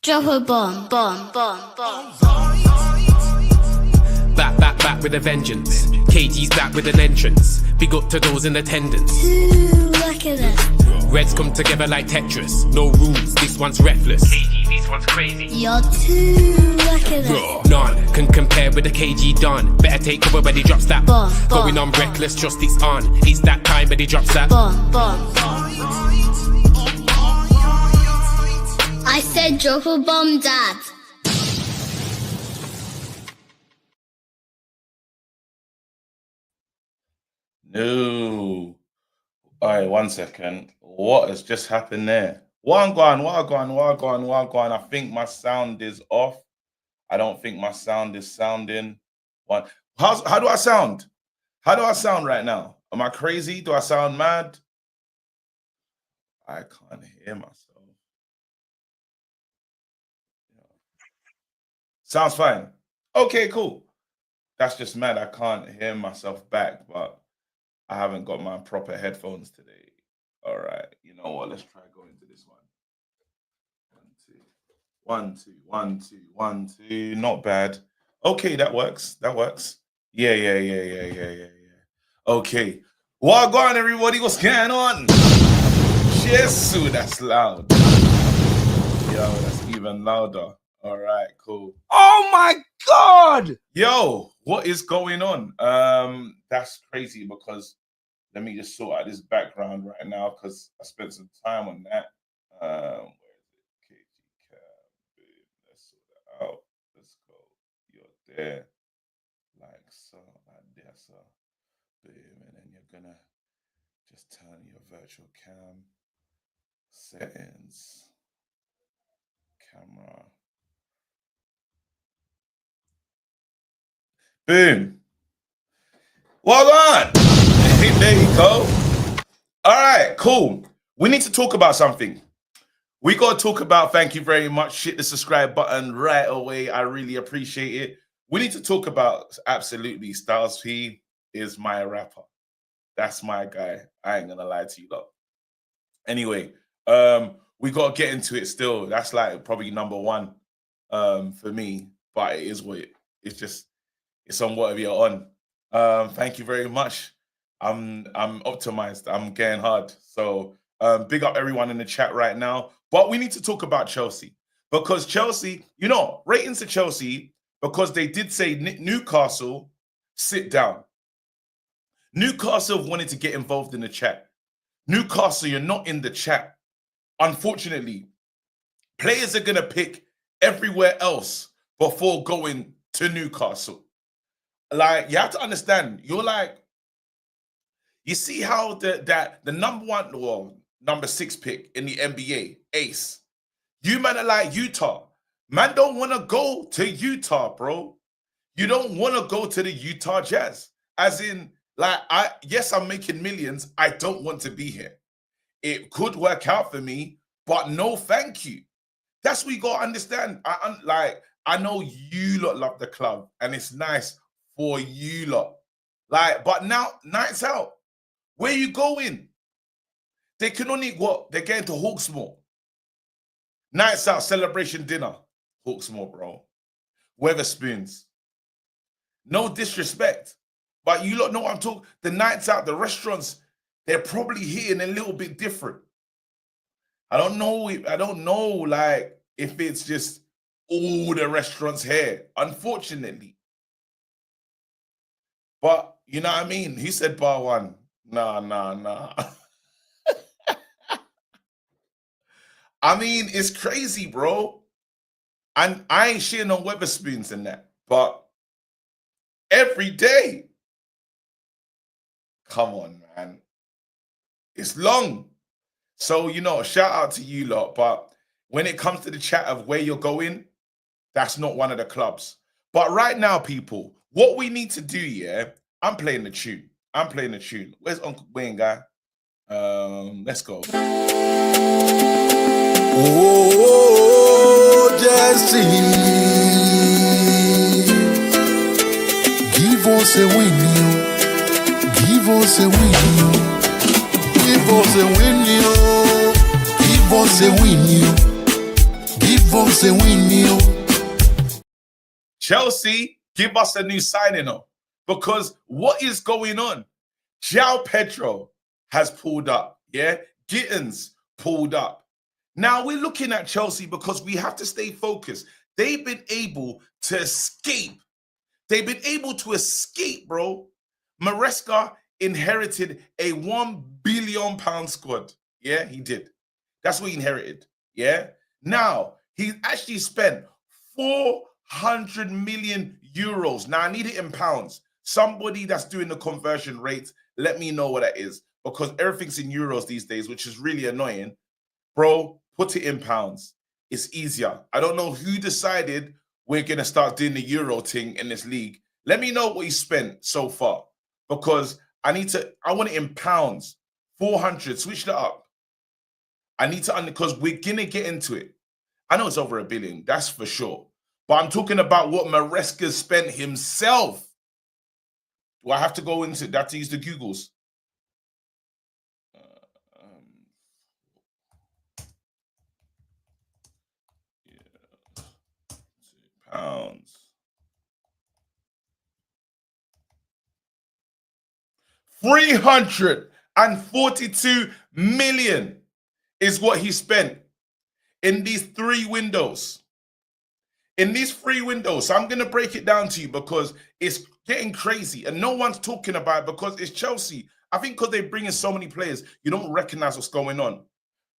Drop a bomb, bomb, bomb, bomb. Back with a vengeance. KG's back with an entrance. Big up to those in attendance. Ooh, look at this. Reds come together like Tetris. No rules, this one's reckless. KG, this one's crazy. You're too look at this. None can compare with the KG Don. Better take cover when he drops that. Bomb, Going bomb, on reckless, just it's on. It's that time when he drops that. Bomb, bomb, bomb. I said drop a bomb, Dad. No. Alright, 1 second. What has just happened there? Wagwan. I think my sound is off. I don't think my sound is sounding. How do I sound? How do I sound right now? Am I crazy? Do I sound mad? I can't hear myself. Sounds fine. Okay, cool. That's just mad. I can't hear myself back, but I haven't got my proper headphones today. All right. You know what? Let's try going to this one. 1, 2. 1, 2. 1, 2, 1, 2. Not bad. Okay, that works. That works. Yeah. Okay. Well, go on, everybody. What's going on? Jesus, that's loud. Yo, that's even louder. All right, cool. Oh my God! Yo, what is going on? That's crazy because let me just sort out this background right now because I spent some time on that. Where is it? KG Cam. Boom. Let's sort that out. Let's go. You're there. Like so, like there, so. Boom. And then you're gonna just turn your virtual cam settings. Camera. Boom. Well done. There you go. All right, cool. We need to talk about something. We got to talk about, thank you very much. Hit the subscribe button right away. I really appreciate it. We need to talk about, absolutely, Styles P is my rapper. That's my guy. I ain't going to lie to you, lot. Anyway, we got to get into it still. That's like probably number one for me, but it is what it's just. It's on whatever you're on. Thank you very much. I'm optimized. I'm getting hard. So big up everyone in the chat right now. But we need to talk about Chelsea because Chelsea, you know, ratings to Chelsea because they did say Newcastle sit down. Newcastle wanted to get involved in the chat. Newcastle, you're not in the chat. Unfortunately, players are gonna pick everywhere else before going to Newcastle. Like, you have to understand, you're like, you see how the number one or number 6 pick in the NBA, Ace, you man are like Utah. Man don't want to go to Utah, bro. You don't want to go to the Utah Jazz. As in, like, yes, I'm making millions. I don't want to be here. It could work out for me, but no thank you. That's what you got to understand. I know you lot love the club, and it's nice for you lot. Like, but now, nights out. Where you going? They can only, what? They're getting to Hawksmoor. Nights out, celebration dinner. Hawksmoor, bro. Weatherspoons. No disrespect. But you lot know what I'm talking. The nights out, the restaurants, they're probably hitting a little bit different. I don't know, like, if it's just all the restaurants here. Unfortunately. But, you know what I mean? He said bar one. Nah. I mean, it's crazy, bro. And I ain't sharing no Weatherspoons in that. But every day. Come on, man. It's long. So, you know, shout out to you lot. But when it comes to the chat of where you're going, that's not one of the clubs. But right now, people, what we need to do, yeah, I'm playing the tune. Where's Uncle Wayne guy? Let's go. Oh, Jesse, give us a win, give us a win, give us a win, give us a win, give vont se winner. Chelsea, give us a new signing up. Because what is going on? João Pedro has pulled up. Yeah. Gittins pulled up. Now we're looking at Chelsea because we have to stay focused. They've been able to escape. They've been able to escape, bro. Maresca inherited a £1 billion squad. Yeah, he did. That's what he inherited. Yeah. Now, he actually spent 400 million euros. Now, I need it in pounds. Somebody that's doing the conversion rates, let me know what that is. Because everything's in euros these days, which is really annoying. Bro, put it in pounds. It's easier. I don't know who decided we're going to start doing the euro thing in this league. Let me know what he spent so far. Because I want it in pounds. 400, switch that up. I need to, because we're going to get into it. I know it's over £1 billion, that's for sure. But I'm talking about what Maresca spent himself. Do I have to go into that to use the Googles? Pounds. 342 million is what he spent in these 3 windows. In these 3 windows. So I'm going to break it down to you because it's getting crazy and no one's talking about it because it's Chelsea. I think because they bring in so many players, you don't recognize what's going on.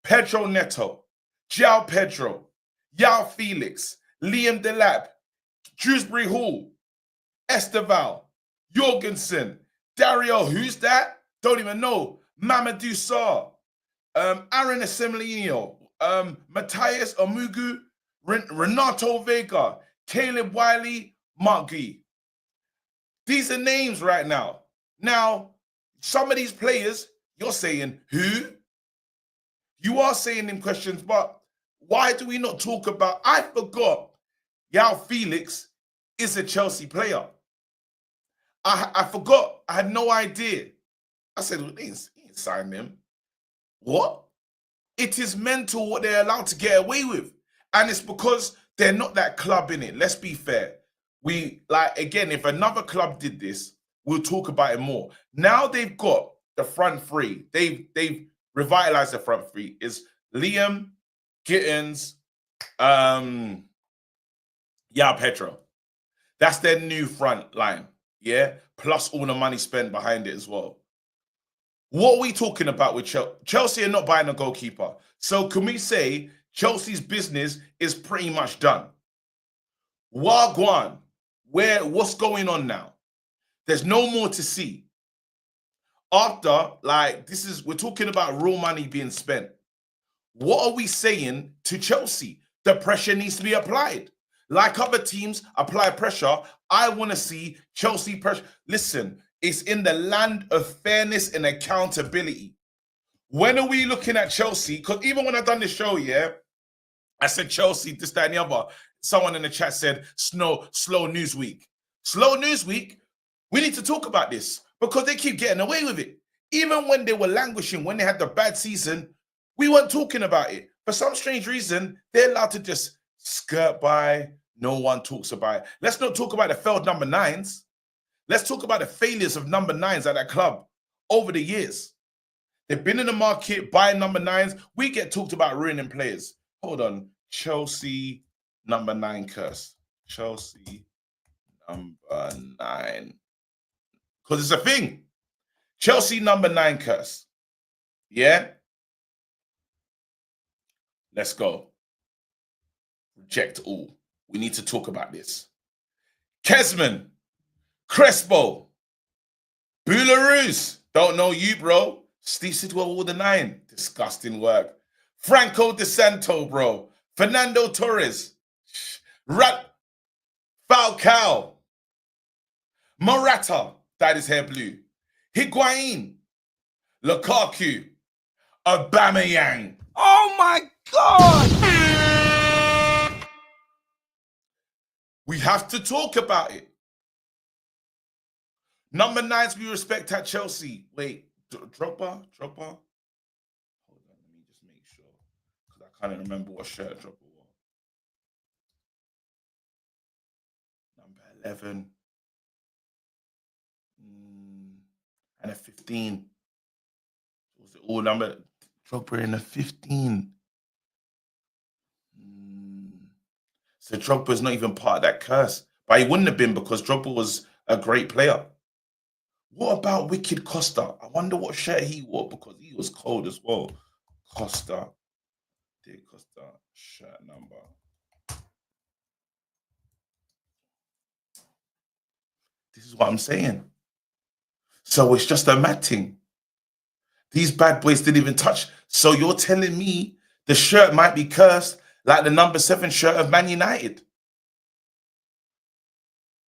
Pedro Neto, João Pedro, João Felix, Liam Delap, Shrewsbury Hall, Esteval, Jorgensen, Dario, who's that? Don't even know. Mamadou Sarr, Aaron Assemiglio, Matthias Omugu, Renato Vega, Caleb Wiley, Mark Gee. These are names right now. Now, some of these players, you're saying, who? You are saying them questions, but why do we not talk about, I forgot, João Felix is a Chelsea player. I forgot. I had no idea. I said, well, they ain't signed him. What? It is mental what they're allowed to get away with. And it's because they're not that club in it. Let's be fair. Again, if another club did this, we'll talk about it more. Now they've got the front 3. They've revitalized the front 3. It's Liam, Gittins, João Pedro. That's their new front line. Yeah, plus all the money spent behind it as well. What are we talking about with Chelsea? Chelsea are not buying a goalkeeper. So can we say Chelsea's business is pretty much done? Wagwan, what's going on now? There's no more to see. After, we're talking about real money being spent. What are we saying to Chelsea? The pressure needs to be applied. Like other teams apply pressure, I want to see Chelsea pressure. Listen, it's in the land of fairness and accountability. When are we looking at Chelsea? Because even when I done this show, yeah, I said Chelsea, this, that, and the other. Someone in the chat said, slow news week. Slow news week, we need to talk about this because they keep getting away with it. Even when they were languishing, when they had the bad season, we weren't talking about it. For some strange reason, they're allowed to just skirt by. No one talks about it. Let's not talk about the failed number 9s. Let's talk about the failures of number 9s at that club over the years. They've been in the market buying number 9s. We get talked about ruining players. Hold on. Chelsea number 9 curse. Chelsea number 9. Because it's a thing. Chelsea number 9 curse. Yeah? Let's go. Reject all. We need to talk about this. Kesman, Crespo, Boularus. Don't know you, bro. Steve Sidwell with the 9. Disgusting work. Franco De Santo, bro. Fernando Torres. Falcao. Morata. Dyed his hair blue. Higuain. Lukaku. Aubameyang. Oh my God! We have to talk about it. Number 9s we respect at Chelsea. Wait, Drogba? Hold on, let me just make sure. Because I can't remember what shirt Drogba wore. Number 11. And a 15. Was it all number? Drogba in a 15. So Drogba's not even part of that curse. But he wouldn't have been because Drogba was a great player. What about Wicked Costa? I wonder what shirt he wore because he was cold as well. Costa. Dick Costa. Shirt number. This is what I'm saying. So it's just a mad thing. These bad boys didn't even touch. So you're telling me the shirt might be cursed like the number 7 shirt of Man United?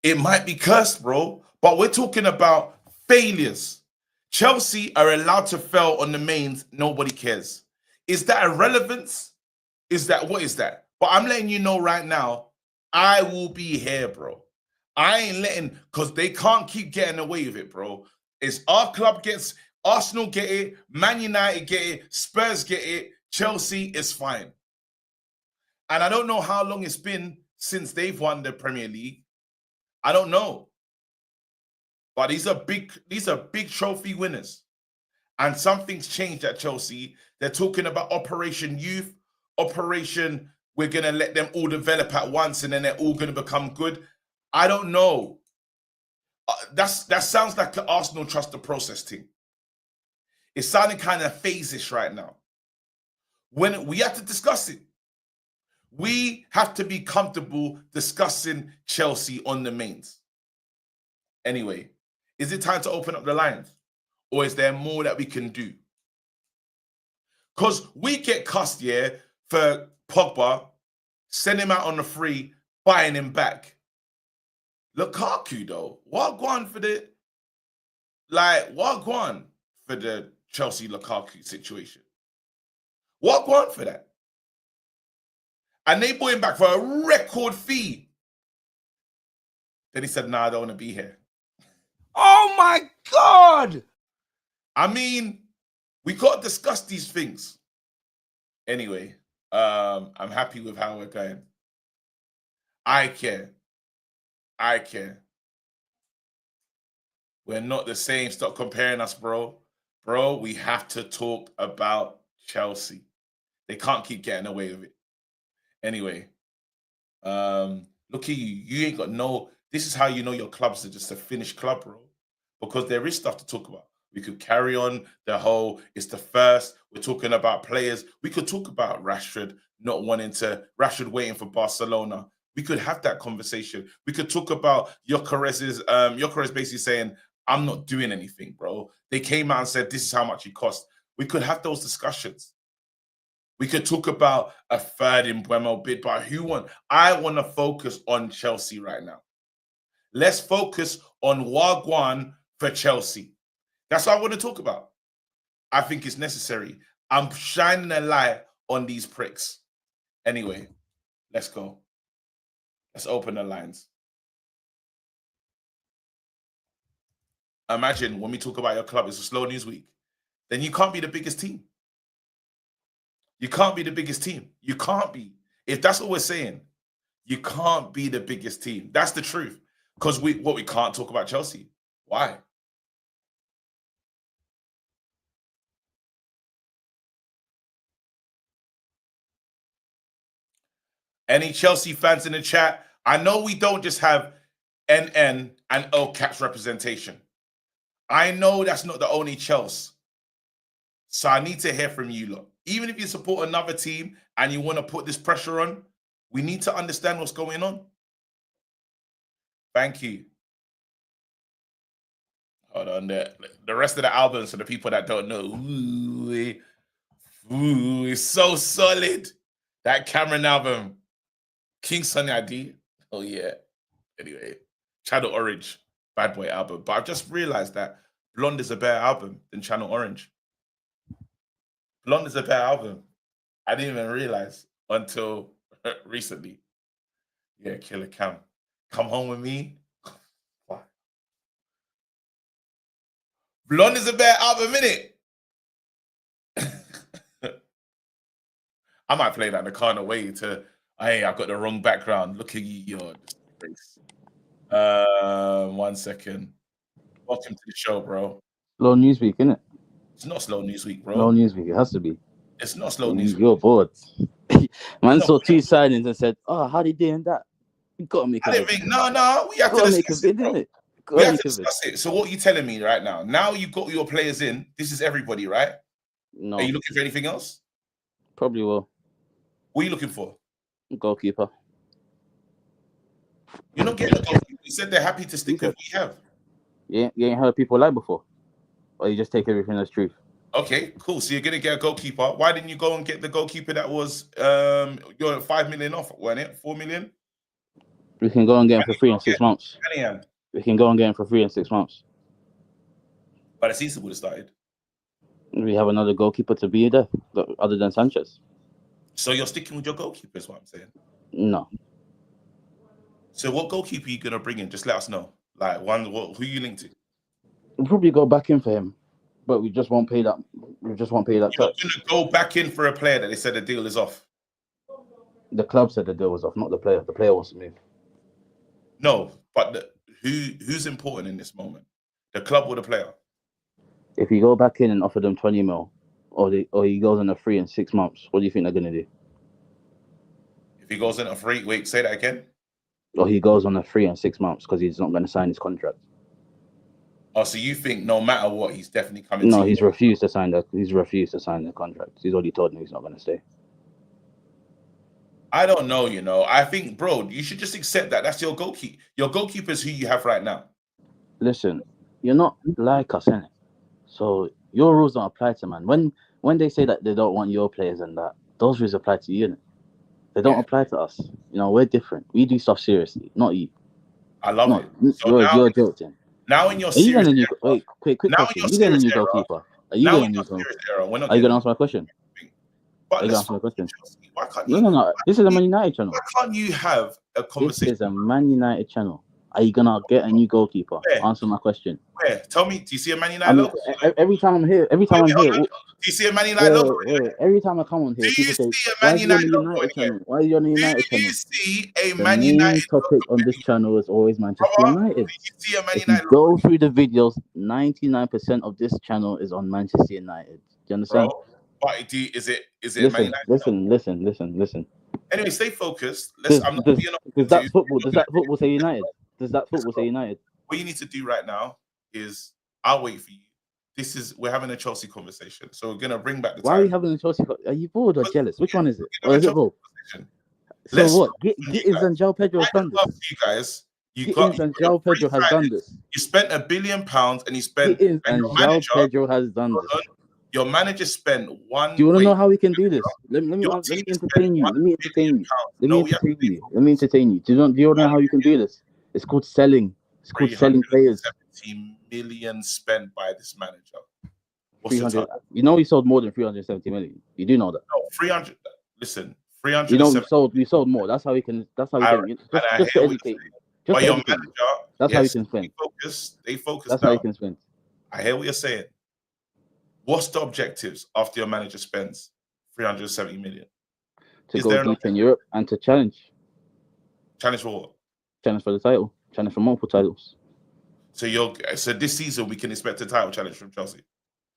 It might be cursed, bro. But we're talking about failures. Chelsea are allowed to fail on the mains. Nobody cares. Is that a relevance? What is that? But I'm letting you know right now, I will be here, bro. I ain't letting, because they can't keep getting away with it, bro. It's our club gets, Arsenal get it, Man United get it, Spurs get it, Chelsea is fine. And I don't know how long it's been since they've won the Premier League. I don't know. But these are big trophy winners. And something's changed at Chelsea. They're talking about Operation Youth, Operation we're going to let them all develop at once and then they're all going to become good. I don't know. That sounds like the Arsenal trust the process thing. It's sounding kind of phase-ish right now. When we have to discuss it, we have to be comfortable discussing Chelsea on the mains. Anyway, is it time to open up the lines? Or is there more that we can do? Because we get cussed, yeah, for Pogba, send him out on the free, buying him back. Lukaku, though, what gone for the Chelsea Lukaku situation? What gone for that? And they bought him back for a record fee. Then he said, nah, I don't want to be here. Oh my God! I mean, we got to discuss these things. Anyway, I'm happy with how we're going. I care. We're not the same. Stop comparing us, bro. Bro, we have to talk about Chelsea. They can't keep getting away with it. Anyway, look at you. You ain't got no... This is how you know your clubs are just a finished club, bro. Because there is stuff to talk about. We could carry on the whole, it's the first. We're talking about players. We could talk about Rashford waiting for Barcelona. We could have that conversation. We could talk about Gyökeres basically saying, I'm not doing anything, bro. They came out and said, this is how much it cost. We could have those discussions. We could talk about a third in Mbeumo bid, but I want to focus on Chelsea right now. Let's focus on Wagwan for Chelsea. That's what I want to talk about. I think it's necessary. I'm shining a light on these pricks. Anyway, let's go. Let's open the lines. Imagine when we talk about your club, it's a slow news week. Then you can't be the biggest team. You can't be the biggest team. You can't be. If that's what we're saying, you can't be the biggest team. That's the truth. Because we can't talk about Chelsea. Why? Any Chelsea fans in the chat? I know we don't just have NN and O caps representation. I know that's not the only Chelsea. So I need to hear from you lot. Even if you support another team and you want to put this pressure on, we need to understand what's going on. Thank you. Hold on. The rest of the albums for the people that don't know. Ooh, it's so solid. That Cameron album. King Sunny ID. Oh, yeah. Anyway, Channel Orange, Bad Boy album. But I've just realized that Blonde is a better album than Channel Orange. Blonde is a better album. I didn't even realize until recently. Yeah, Killer Cam. Come Home With Me. Blonde is a better album, innit? I might play that in the car on the way to, hey, I got the wrong background. Look at you, your disgrace. 1 second. Welcome to the show, bro. Slow news week, innit? It's not slow news week, Slow bro. news week. It has to be. It's not slow news week. You're bored. Man No, saw 2 signings and said, "Oh, how they doing that? You gotta make a I didn't vid. think. No. We have to Gotta make a discuss vid, it, bro. innit? We Gotta have make to a vid." discuss it. So what are you telling me right now? Now you got your players in. This is everybody, right? Are No, you looking for anything else? probably will. What are you looking for? Goalkeeper. You're not getting a goalkeeper. You said they're happy to stick with what you have. You ain't heard people lie before, or you just take everything as truth. Okay, cool. So you're gonna get a goalkeeper. Why didn't you go and get the goalkeeper that was you're 5 million off, wasn't it? 4 million? We can go and get him for free in 6 months. Mannion. We can go and get him for free in 6 months. But the season would have started. We have another goalkeeper to be there, other than Sanchez. So you're sticking with your goalkeeper, is what I'm saying. No, So what goalkeeper are you gonna bring in? Just let us know. Like who you linked to? we'll probably go back in for him, but we just won't pay that. We just won't pay that You're tax. gonna go back in for a player that they said the deal is off. The club said the deal was off, not the player. The player wants to move. No, but who's important in this moment? The club or the player? If you go back in and offer them 20 mil, or he goes on a free in 6 months, what do you think they're gonna do? If he goes in a free, wait, say that again. Or he goes on a free in 6 months because he's not going to sign his contract. Oh, so you think no matter what, he's definitely coming? No, to he's you? refused to sign the contract. He's already told me he's not going to stay. I don't know. I think, bro, you should just accept that. That's your goalkeeper. Your goalkeeper is who you have right now. Listen, you're not like us, innit? So your rules don't apply to man. When they say that they don't want your players and that, those rules apply to you, innit? They don't apply to us. We're different. We do stuff seriously, not you. I love No, it. So you're joking. now in your Are you serious getting a new? era, Wait, quick now question. in your You getting a serious new era, goalkeeper? Are you now getting a in new your goalkeeper? serious era, we're not Are you getting gonna answer my question? But Are you let's gonna answer my question? Chelsea. Why can't you? No. This is a Man United channel. Why can't you have a This conversation? is a Man United channel. Are you gonna get a new goalkeeper? Where? Answer my question. Where? Tell me. Do you see a Man I United mean, logo? every time I'm here, Wait, hold on. Do you see a Man United logo? every time I come on Do here, you people say, see a "Why Man is he on the United logo United in here? channel? Why is he on the Do United channel?" you see a The Man main United topic logo? on this channel is always Manchester Brother, United. do you see a Man If you United logo? go through the videos, 99% of this channel is on Manchester United. Do you understand? Bro, but is it a Man United? Listen. Anyway, stay focused. Does I'm not being that obtuse. football? Does that football say United? Does that football say United? What you need to do right now is I'll wait for you. We're having a Chelsea conversation, so we're gonna bring back the Why are we time. having a Chelsea? Are you bored or jealous? Which one is it? We're Or gonna is it have a both? Chelsea conversation. So Let's what? focus on you Gittins guys. and João Pedro I have done love this. you guys. Gittins and João Pedro has done this. You spent £1 billion, and you spent Gittins and and your João manager. Pedro has done this. Your manager spent one. Do you want to know how we can do this? Let me Your team entertain you. spent Let me entertain you. Let No, me we have entertain you. Let me entertain you. Do you know how you can do this? It's called selling. It's called selling players. 370 million spent by this manager. What's 300. You know we sold more than 370 million. You do know that. No, 300. Listen, 300. You know we sold more. That's how we can. Just to educate you. Just to your educate manager. you. That's how you can spend. They focus. That's now. how you can spend. I hear what you're saying. What's the objectives after your manager spends 370 million? To go deep in Europe and to challenge. Challenge for what? Challenge for the title. Challenge for multiple titles. So this season we can expect a title challenge from Chelsea.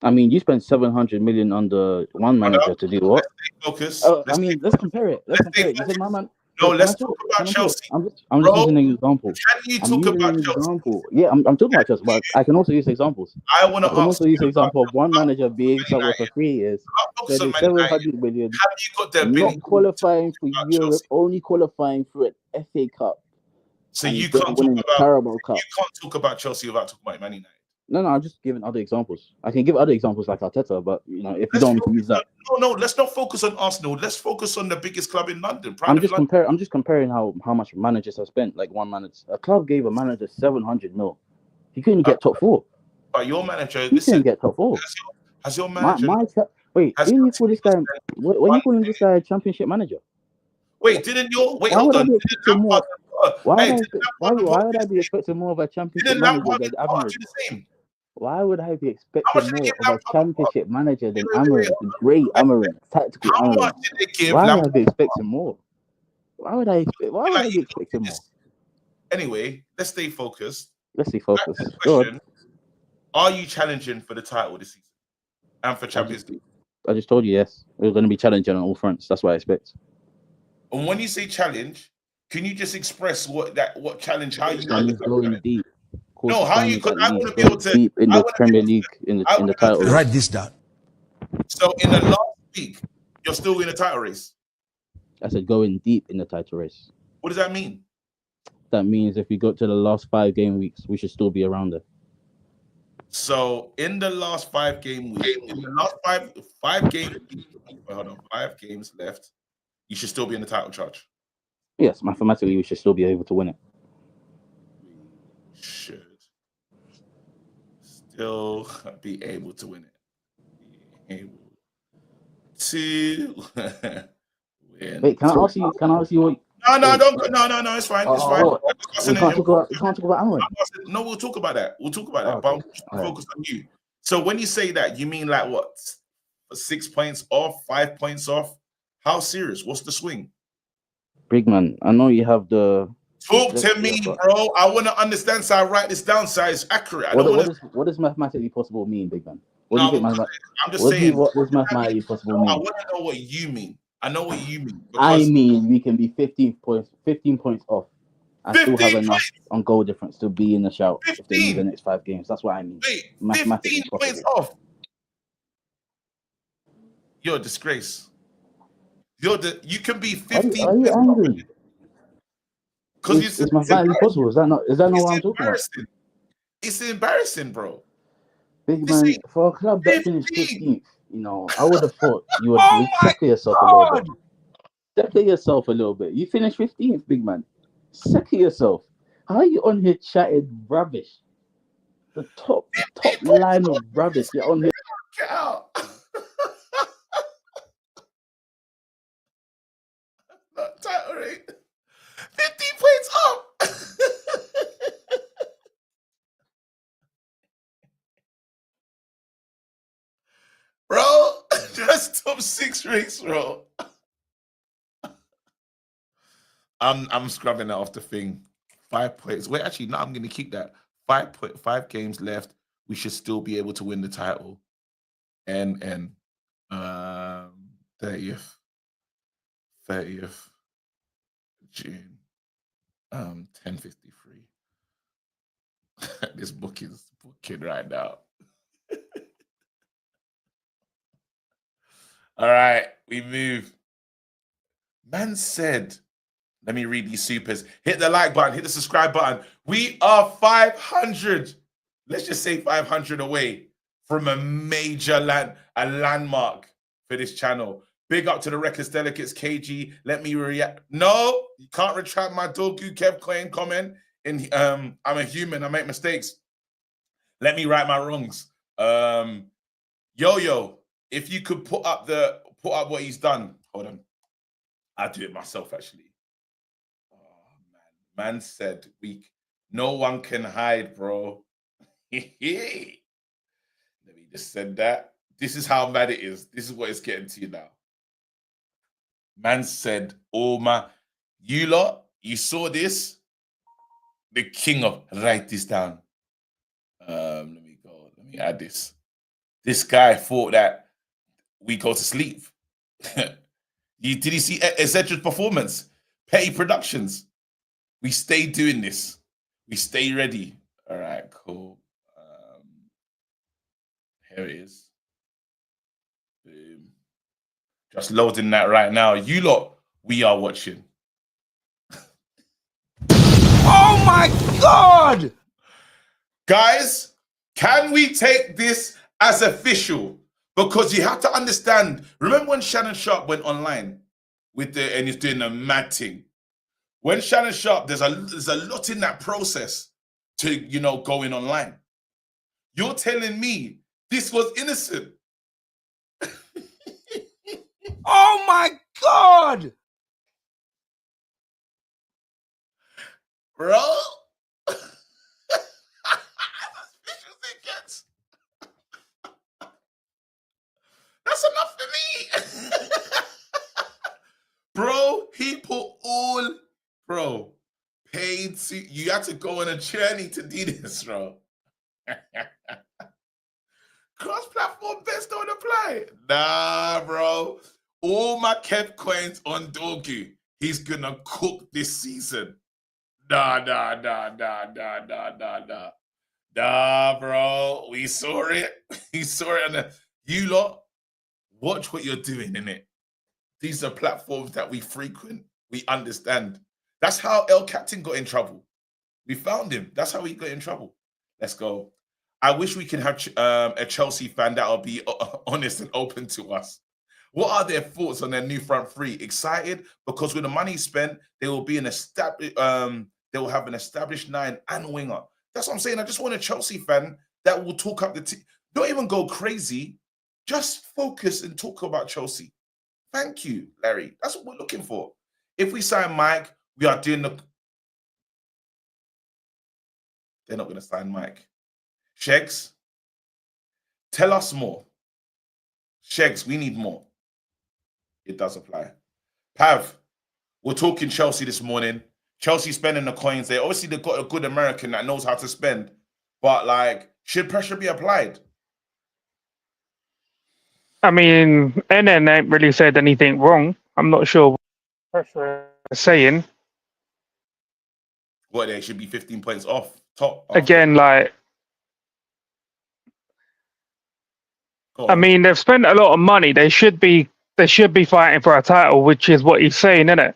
I mean, you spent 700 million under one manager to do what? Let's stay focused. Let's compare it. Let's compare it. You said my man. No, let's talk about Chelsea. I'm just using an example. Can you talk about Chelsea? Yeah, I'm talking about Chelsea, but I can also use examples. I can also use an example of one manager being somewhere for 3 years, spending 700 million, have you got the ability not qualifying for Europe, only qualifying for an FA Cup. So you can't talk about Chelsea without talking about Man United. No, I'm just giving other examples. I can give other examples like Arteta, but if you don't want to use that. No, let's not focus on Arsenal. Let's focus on the biggest club in London. I'm just comparing how much managers have spent. Like one manager, a club gave a manager 700 mil. He couldn't get top 4. But your manager, he couldn't get top 4. Has your manager? Wait, didn't you call this guy? When you calling this guy a championship manager? Wait, hold on. Why would I be expecting more of a championship manager than Amorim? Why would I be expecting more of a championship manager than Amorim? The great Amorim, tactical Amorim. Why would I be expecting more? Why would I be expecting more? anyway, let's stay focused. Let's see focus. Next Go on. question: are you challenging for the title this season and for Champions League? I just told you yes. We're going to be challenging on all fronts. That's what I expect. And when you say challenge, can you just express what challenge? How you That means going deep. No, how you? Because I want to be able to deep in I the wanna be Premier able to- League in I the wanna be able title. to- race. Write this down. So in the last week, you're still in a title race. I said going deep in the title race. What does that mean? That means if we go to the last 5 game weeks, we should still be around there. So in the last 5 game week, in the last five game, hold on, 5 games left, you should still be in the title charge. Yes, mathematically, we should still be able to win it. We should still be able to win it. Be able to win. Wait, can I ask you what? No, don't go. No, it's fine. It's fine. We can't talk about Amway. No, we'll talk about that. Okay. But I'm just focused on you. So when you say that, you mean like what? 6 points off, 5 points off? How serious? What's the swing? Big man, I know you have the. Talk to me, bro. I want to understand, so I write this down so it's accurate. What does mathematically possible mean, big man? What do you think? I'm just saying. What does mathematically possible mean? I want to know what you mean. I know what you mean. I mean, we can be 15 points off, and still have enough on goal difference to be in the shout if they lose the next 5 games. That's what I mean. Wait, 15 points off. You're a disgrace. You can be 15. Are you angry? Because it's mathematically possible. Is that not what I'm talking about? It's embarrassing, bro. Big man, for a club that finished 15th, I would have thought you would second yourself a little bit. Second yourself a little bit. You finished 15th, big man. Second yourself. How are you on here chatting rubbish? The top line of rubbish. You're on here. Get out. Title rate. 15 points up. Bro, just top 6 race, bro. I'm scrubbing that off the thing. 5 points. Wait, actually, no, I'm gonna keep that. 5 games left. We should still be able to win the title. And 30th June. 10:53. This book is booking right now. All right, we move. Man said, let me read these supers. Hit the like button, hit the subscribe button. We are 500. Let's just say 500 away from a major landmark for this channel. Big up to the Reckless Delicates, KG. Let me react. No, you can't retract my Doku Kev Coin comment. I'm a human. I make mistakes. Let me right my wrongs. Yo, if you could put up what he's done. Hold on. I'll do it myself, actually. Oh, man. Man said no one can hide, bro. Let me just send that. This is how mad it is. This is what it's getting to you now. Man said, you lot, you saw this? The king of, write this down. Let me add this. This guy thought that we go to sleep. Did you see Ezetra's performance? Petty Productions. We stay doing this. We stay ready. All right, cool. Here it is. Boom. Just loading that right now. You lot, we are watching. Oh my God! Guys, can we take this as official? Because you have to understand. Remember when Shannon Sharp went online and he's doing the mad thing? When Shannon Sharp, there's a lot in that process to going online. You're telling me this was innocent? Oh my God! Bro, as vicious it gets. That's enough for me. Bro, he put all, paid to. You had to go on a journey to do this, bro. Cross-platform best don't apply. Nah, bro. All my Kev coins on Dogu. He's gonna cook this season. Nah. Nah, bro. We saw it. We saw it. And you lot, watch what you're doing in it. These are platforms that we frequent. We understand. That's how El Captain got in trouble. We found him. That's how he got in trouble. Let's go. I wish we could have a Chelsea fan that'll be honest and open to us. What are their thoughts on their new front three? Excited because with the money spent, they will be an established. They will have an established 9 and winger. That's what I'm saying. I just want a Chelsea fan that will talk up the team. Don't even go crazy. Just focus and talk about Chelsea. Thank you, Larry. That's what we're looking for. If we sign Mike, we are doing the. They're not going to sign Mike. Shegs, tell us more. Shegs, we need more. It does apply. Pav, we're talking Chelsea this morning. Chelsea spending the coins there. Obviously, they've got a good American that knows how to spend. But, like, should pressure be applied? I mean, NN ain't really said anything wrong. I'm not sure what pressure is saying. What, they should be 15 points off top? Again, like, I mean, they've spent a lot of money. They should be fighting for a title, which is what he's saying, isn't it?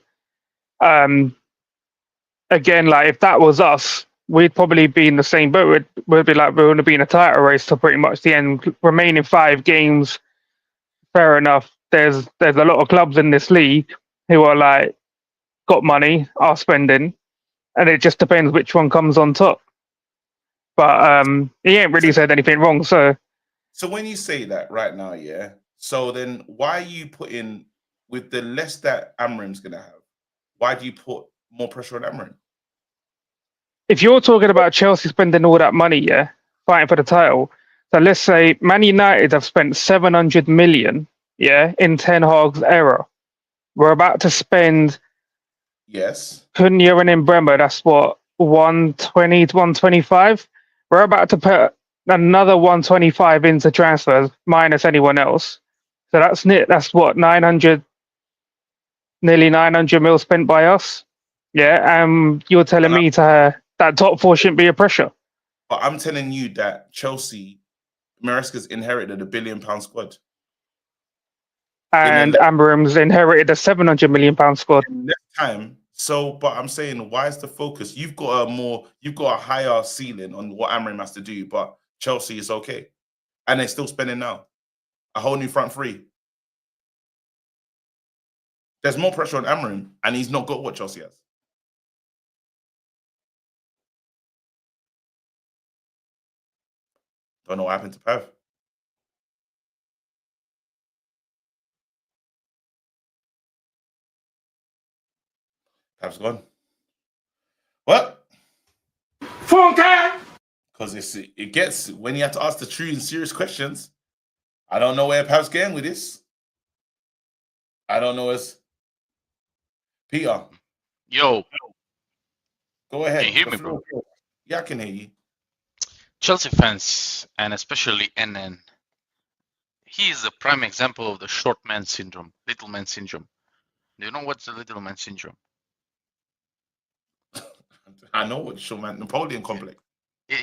Again, like if that was us, we'd probably be in the same boat. We'd be like we're going to be in a title race to pretty much the end. Remaining 5 games, fair enough. There's a lot of clubs in this league who are like got money, are spending, and it just depends which one comes on top. But he ain't really said anything wrong, so. So when you say that right now, yeah. So then why are you putting with the less that Amrim's gonna have? Why do you put more pressure on Amrim? If you're talking about Chelsea spending all that money, yeah, fighting for the title. So let's say Man United have spent 700 million, yeah, in Ten Hag's era. We're about to spend. Yes. Cunha and Mbemba, that's what 120 to 125. We're about to put another 125 into transfers minus anyone else. So that's what 900, nearly 900 mil spent by us. Yeah, you're telling me that top 4 shouldn't be a pressure. But I'm telling you that Chelsea, Maresca's inherited a £1 billion squad. And Amram's inherited a 700 million pound squad. In this time. So, but I'm saying, why is the focus? You've got a higher ceiling on what Amram has to do, but Chelsea is okay. And they're still spending now. A whole new front three. There's more pressure on Amram, and he's not got what Chelsea has. Don't know what happened to Pav. Pav's gone. What? Because it gets, when you have to ask the true and serious questions, I don't know where Pav's going with this. I don't know as Peter. Yo. Go ahead. Can you hear me, bro? Yeah, I can hear you. Chelsea fans, and especially NN, he is a prime example of the short man syndrome, little man syndrome. Do you know what's the little man syndrome? I know what short man, Napoleon complex.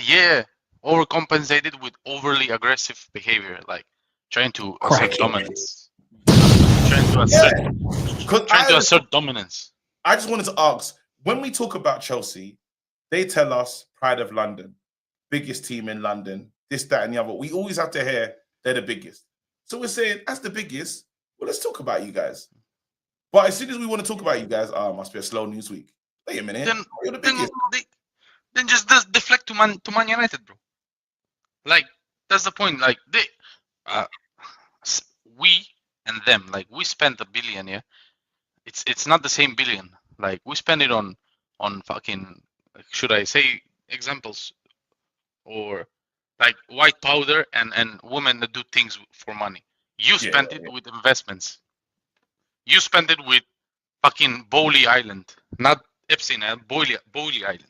Yeah, overcompensated with overly aggressive behavior, like trying to assert dominance. Trying to assert dominance. I just wanted to ask, when we talk about Chelsea, they tell us pride of London, biggest team in London, this, that, and the other. We always have to hear they're the biggest. So we're saying, as the biggest, well, let's talk about you guys. But as soon as we want to talk about you guys, must be a slow news week. Wait a minute. You're the biggest. Then just deflect to Man United, bro. Like, that's the point. Like, we and them, like, we spent $1 billion, yeah? It's not the same billion. Like, we spend it on fucking, like, should I say examples? Or like white powder and women that do things for money. You spent it with investments. You spent it with fucking Bowley Island, not Epstein Island, Bowley Island.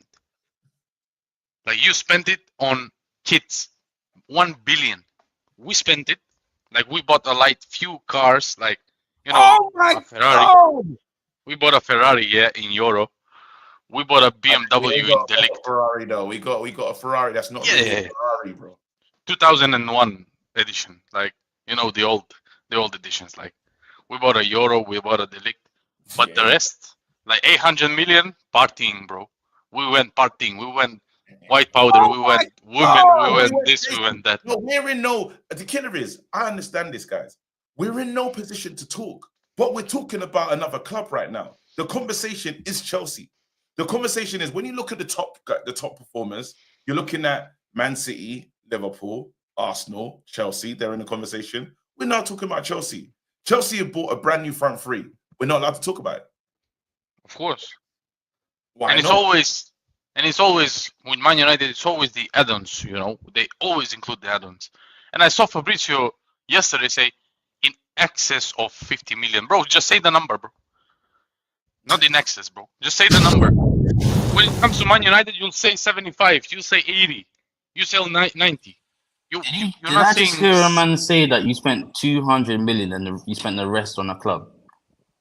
Like you spent it on kids, 1 billion. We spent it, like we bought a light few cars, like you know, Oh my a Ferrari. God! We bought a Ferrari, yeah, in Euro. We bought a We BMW ain't in got a Delict. Ferrari though. We got a Ferrari that's not Yeah, really yeah, a yeah. Ferrari, bro. 2001 edition, like you know the old editions. Like we bought a Euro, we bought a Delict, but the Yeah. rest, like 800 million, partying, bro. We went partying. We went white powder. We went women. We We went went this. We crazy. went that. No, we're in no. The killer is. I understand this, guys. We're in no position to talk, but we're talking about another club right now. The conversation is Chelsea. The conversation is when you look at the top performers. You're looking at Man City, Liverpool, Arsenal, Chelsea. They're in the conversation. We're not talking about Chelsea. Chelsea have bought a brand new front three. We're not allowed to talk about it. Of course. Why And it's not? always with Man United. It's always the add-ons. You know, they always include the add-ons. And I saw Fabrizio yesterday say in excess of 50 million, bro. Just say the number, bro. Not in excess, bro. Just say the number. When it comes to Man United, you'll say 75. You'll say 80. You say 90. You're Did not I saying. just hear a man say that you spent 200 million and you spent the rest on a club?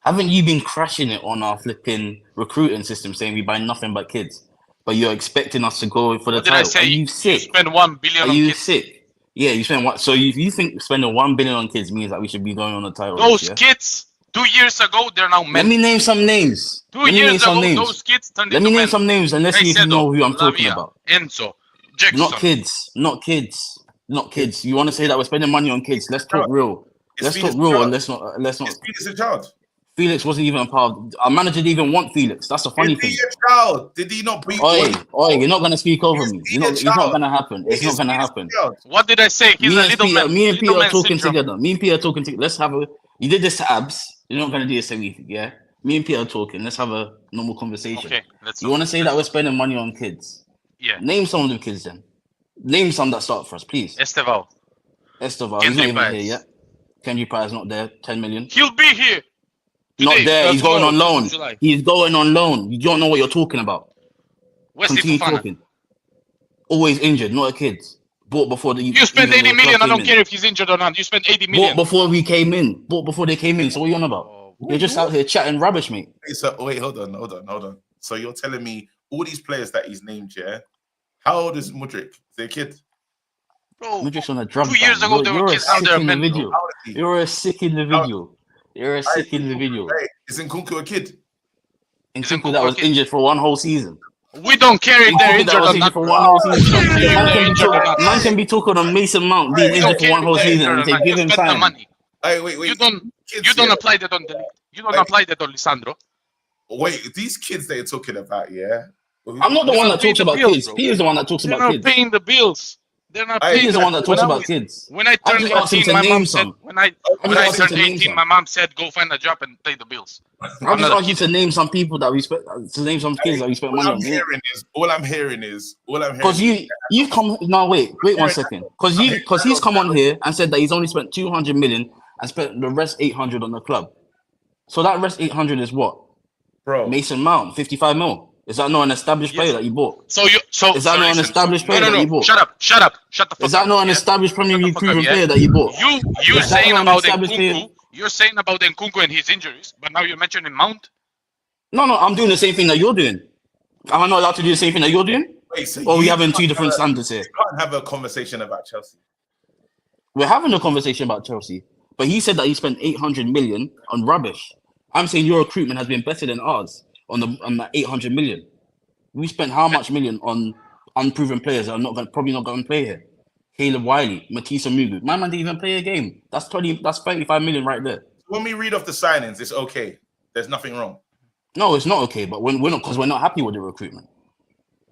Haven't you been crashing it on our flipping recruiting system, saying we buy nothing but kids, but you're expecting us to go for the What did I title? say? Are you You sick? spend 1 billion Are on you kids. sick? Yeah, you spend what? So if you think spending 1 billion on kids means that we should be going on a title Those race, yeah? kids, 2 years ago, they're now men. Let me name some names. 2 Let me name years some ago, names. those kids turned Let into me name men. some names and let's see if you Caicedo, know who I'm talking Lavia, about. Enzo, Jackson. Not kids. Not kids. Not kids. You want to say that we're spending money on kids? Let's talk real. Let's talk real and let's not. Is Felix a child? Felix wasn't even a part of. Our manager didn't even want Felix. That's the funny Is thing. he a child? Did he not beat? Oi, you're not gonna speak over me. he a It's not child? gonna happen. It's not Is gonna Felix a happen. child? What did I say? He's a little man. Me and Peter Little are man talking syndrome. together. Me and Peter are talking together. Let's have a. You did this to Abs. You're not gonna do this to me, yeah? Me and Peter are talking. Let's have a normal conversation. Okay, let's. You want to say that we're spending money on kids? Yeah. Name some of the kids then. Name some that start for us, please. Esteval. Esteval, he's not Kendrick even Paez. here yet. Kendrick Paez not there. 10 million. He'll be here. Not Today, there. He's going tomorrow, on loan. July. He's going on loan. You don't know what you're talking about. Wesley Continue Fofana. talking. Always injured, not a kid. Bought before the. You spent even 80 the million. club I don't came care in. if he's injured or not. You spent 80 Bought million. before we came in. Bought before they came in. So what are you on about? You're just out here chatting rubbish, mate. So wait, hold on. So you're telling me all these players that he's named, yeah? How old is Mudryk? Is he a kid? Bro, You're just on a drug 2 years ban. ago, they were You're a kids. Now sick they're men, bro. individual. How old is he? You're a sick individual. You're a sick individual. Hey, is Nkunku a kid? And Is people Nkunku that a was kid? injured for one whole season. We don't care if they're Nkunku that injured was or injured not. for one whole season. We don't care if Man they're can, be injured or not. man can be talking on Mason Mount being We don't injured for care one if whole they're season injured and or say, not. give You him spend the time. money. Hey, wait. You don't Kids, apply that on Delict. You don't Like- apply that on Lisandro. Wait, these kids that you're talking about, yeah? I'm not the They're one not that paying talks the about bills, kids. bro. He is the one that talks They're about not kids. paying the bills. They're not Hey, He paying is the the one that when talks I about was- kids. When I I turned just asked him 18, to my name mom said some. when I just asked him turned to name 18, some. my mom said go find a job and pay the bills. I just asked you to name some people that we spent, to name some kids that we spent money on. All I'm hearing is Because you've come now. Wait 1 second. Because he's come on here and said that he's only spent 200 million and spent the rest 800 on the club. So that rest 800 is what? bro. Mason Mount, 55 mil. Is that not an established player that you bought? So Is that not an established player that you bought? Shut up. Shut the fuck up. Is that not an yeah? established Premier Shut the League fuck up, proven yeah? player that you bought? You're Is that saying not an about established player? Nkunku. You're saying about Nkunku and his injuries, but now you're mentioning Mount. No, I'm doing the same thing that you're doing. Am I not allowed to do the same thing that you're doing? Wait, so Or are we you having can't two different have a- standards here? You can't have a conversation about Chelsea. We're having a conversation about Chelsea, but he said that he spent 800 million on rubbish. I'm saying your recruitment has been better than ours on that 800 million. We spent how much million on unproven players that are probably not going to play here? Caleb Wiley, Matisse Mugu. My man didn't even play a game. That's 35 million right there. When we read off the signings, it's okay. There's nothing wrong. No, it's not okay, but we're not, because we're not happy with the recruitment.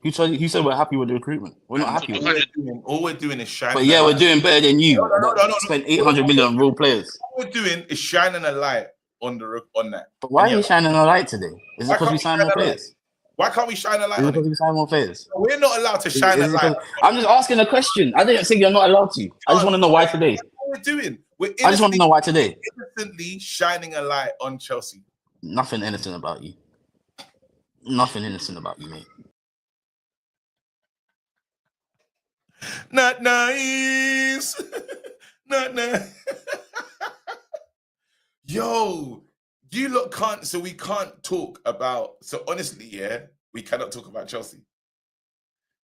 Who said we're happy with the recruitment? We're not happy with it. All we're doing is shining. But yeah, we're doing better than you. No. Spent 800 million on real players. All we're doing is shining a light on that. But why are Yeah. you shining a light today? Is it Why because can't we we signed shine more a light? players? Why can't we shine a light Is it on it? because we signed more players? We're not allowed to shine a Is it light. because- I'm just asking a question. I didn't say you're not allowed to. I just want to know why today. That's what we're doing. We're I just want to know why today. innocently shining a light on Chelsea. Nothing innocent about you. Nothing innocent about you, mate. Not nice. Not nice. Yo, you lot can't. So we can't talk about. So honestly, yeah, we cannot talk about Chelsea.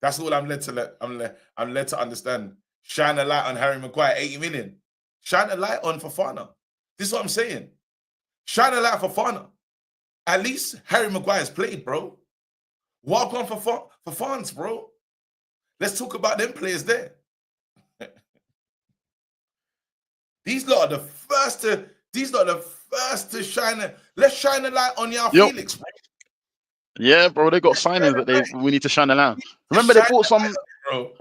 That's all I'm led to. I'm led to understand. Shine a light on Harry Maguire, 80 million. Shine a light on Fofana. This is what I'm saying. Shine a light for Fofana. At least Harry Maguire's played, bro. Walk on for fans, bro. Let's talk about them players there. These lot are the first to. These lot are the first to shine. Let's shine a light on Yao Felix, bro. Yeah, bro, they got signings that we need to shine a light. Remember, they bought some. Bro.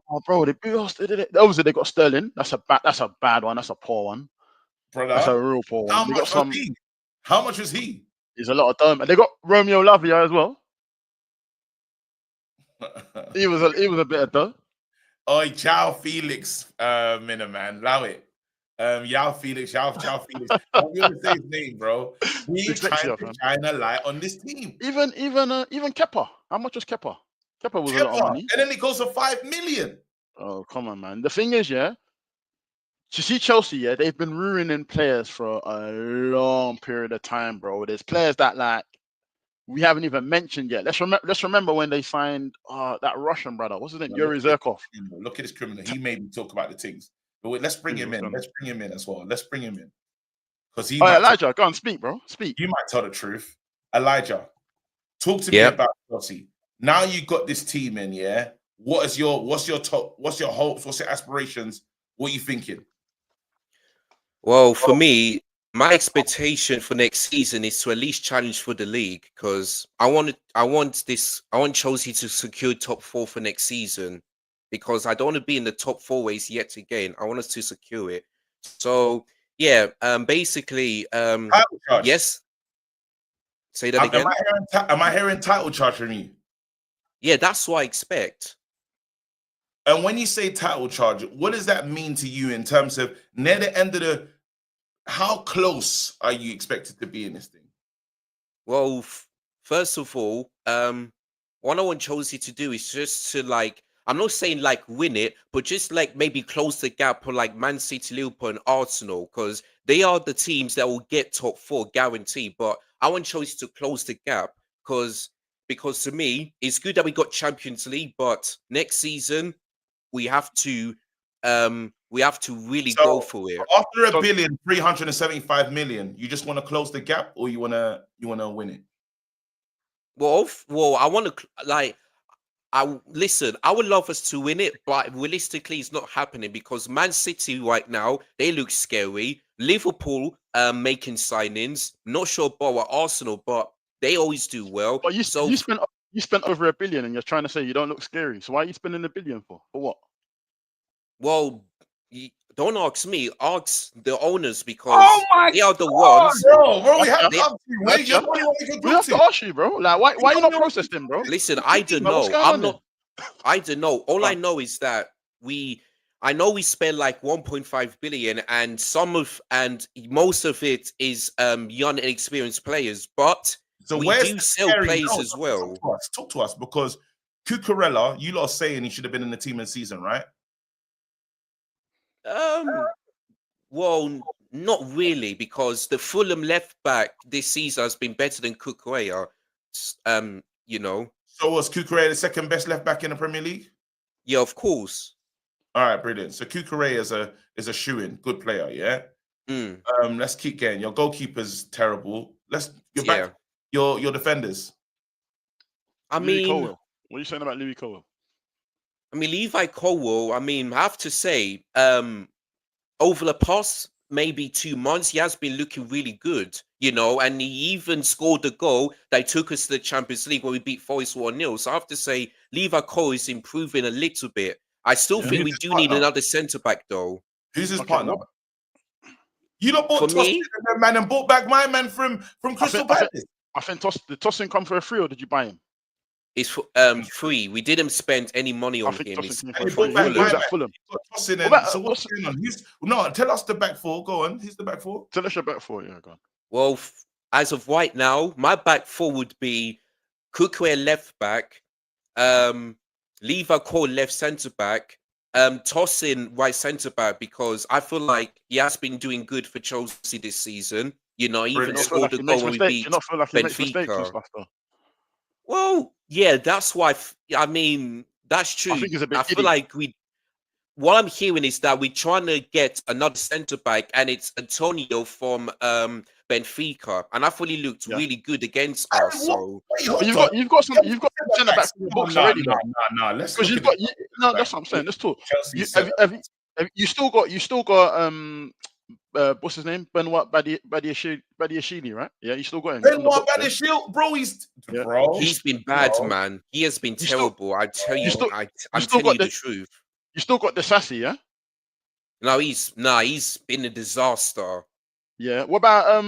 Oh, bro, obviously they got Sterling. That's a bad one. That's a poor one. Brother, that's a real poor one. They got some. How much was he? He's a lot of dome. And they got Romeo Lavia as well. he was a bit of dough. Oh, Yao Felix, minna man, allow it. Yao Felix. I'm gonna say his name, bro. We're trying to shine a light on this team. Even Kepa. How much was Kepa? Kepa was a lot of money. And then it goes for 5 million. Oh, come on, man. The thing is, yeah, you see Chelsea, yeah, they've been ruining players for a long period of time, bro. There's players that we haven't even mentioned yet. Let's remember when they signed that Russian brother. What's his name? Yuri Zirkov. Look at this criminal. He made me talk about the things. But wait, let's bring him in. Let's bring him in as well. Let's bring him in. Because he. Elijah, go on, speak, bro. Speak. You might tell the truth. Elijah, talk to me about Chelsea. Now you got this team in, yeah. What's your top? What's your hopes? What's your aspirations? What are you thinking? Well, for me, my expectation for next season is to at least challenge for the league, because I want Chelsea to secure top 4 for next season, because I don't want to be in the top 4 ways yet again. I want us to secure it. So yeah, basically, yes. Say that again. Am I hearing title charge from you? Yeah, that's what I expect. And when you say title charge, what does that mean to you in terms of near the end of the? How close are you expected to be in this thing? Well, first of all, what I want Chelsea to do is just to I'm not saying win it, but just maybe close the gap on Man City, Liverpool, and Arsenal, because they are the teams that will get top 4 guaranteed. But I want Chelsea to close the gap because to me, it's good that we got Champions League, but next season we have to really go for it. After a billion, 375 million, you just want to close the gap, or you wanna win it? Well, I want to listen. I would love us to win it, but realistically, it's not happening because Man City right now, they look scary. Liverpool making signings. Not sure about Arsenal, but they always do well. But you spent over $1 billion, and you're trying to say you don't look scary. So why are you spending $1 billion for? For what? Well, don't ask me. Ask the owners, because they are the ones. Bro, we have to ask you. We have to ask you, bro. Why you not processing, bro? Listen, I don't know. I don't know. All I know is that I know we spent 1.5 billion, and most of it is young and experienced players, but we do sell players as well. Talk to us, because Cucurella, you lot are saying he should have been in the team in season, right? Well, not really, because the Fulham left back this season has been better than Cucurella. You know. So was Cucurella the second best left back in the Premier League? Yeah, of course. All right, brilliant. So Cucurella is a shoo-in, good player, yeah. Let's keep going. Your goalkeeper's terrible. Back. Your defenders. Louis Colwell. What are you saying about Louis Colwell? I mean, Levi Colwell, I have to say, over the past maybe 2 months, he has been looking really good, and he even scored a goal that took us to the Champions League when we beat Forest 1-0. So I have to say, Levi Colwell is improving a little bit. I still think we do need another centre-back, though. Who's his partner? You not bought Tosin, man, and bought back my man from Crystal Palace. I think did Tosin come for a free, or did you buy him? It's free. We didn't spend any money on him. Fulham. So what's going on? Tell us the back four. Go on. Who's the back four? Tell us your back four. Yeah, go on. Well, as of right now, my back four would be Cookware left back, Levi Cole left centre back, Tosin right centre back, because I feel like he has been doing good for Chelsea this season. You know, he even Brilliant. scored a goal when we Do beat you not feel like he makes mistakes and Benfica. stuff though? Well, yeah, that's why. I mean, that's true. I think he's a bit I feel giddy. like what I'm hearing is that we're trying to get another centre back, and it's Antonio from Benfica, and I thought he looked really good against us. So But you've got some centre backs in the box already, though. No. Let's Because look you've at got no, that's what I'm saying. Let's talk. Chelsea You, centre you still got what's his name? Benoit Badiashile, right? Yeah, you still got him. He's in the Benoit box, yeah? Badiashile, bro. Yeah. Bro. he's been bad, bro. man. He has been You still- terrible. I tell you you, still- I'm still telling got you the truth. You still got the Sassy, yeah? No, he's been a disaster. Yeah. What about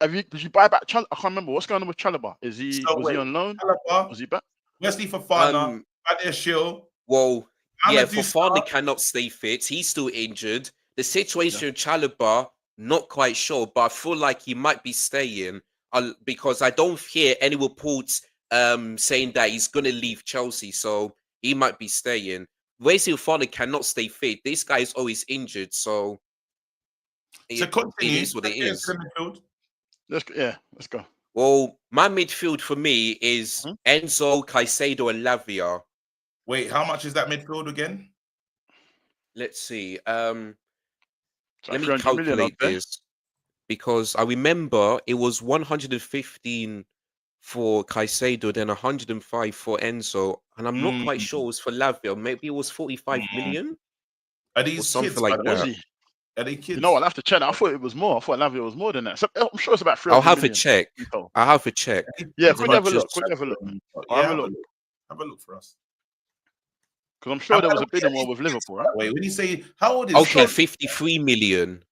did you buy back I can't remember what's going on with Chalobah. Was he on loan? Chalobah, Was he back? Wesley Fofana, Badiashile. Well, yeah, Amadou Fofana Sarr. cannot stay fit. He's still injured. The situation with Chalobah, not quite sure, but I feel like he might be staying because I don't hear any reports saying that he's going to leave Chelsea, so he might be staying. Wesley Fofana cannot stay fit. This guy is always injured, so it Continue. is what it is. Let's go. Well, my midfield for me is Enzo, Caicedo, and Lavia. Wait, how much is that midfield again? Let's see. So Let me 300 million, calculate okay? this because I remember it was 115 for Caicedo, then 105 for Enzo, and I'm not quite sure it was for Lavia. Maybe it was 45 million Are or these something kids? like Was that. he? Are they kids? You know what? I'll have to check. I thought it was more. I thought Lavia was more than that. So, I'm sure it's about 300 I'll have million. a check. Nico. I'll have a check. Yeah, Let quick me have a look. just- Quick have a look. Yeah, Have a look. Have a look for us. Because I'm sure there was a bidding war with Liverpool, right? Wait, when you say how old is Okay, Sean? 53 million.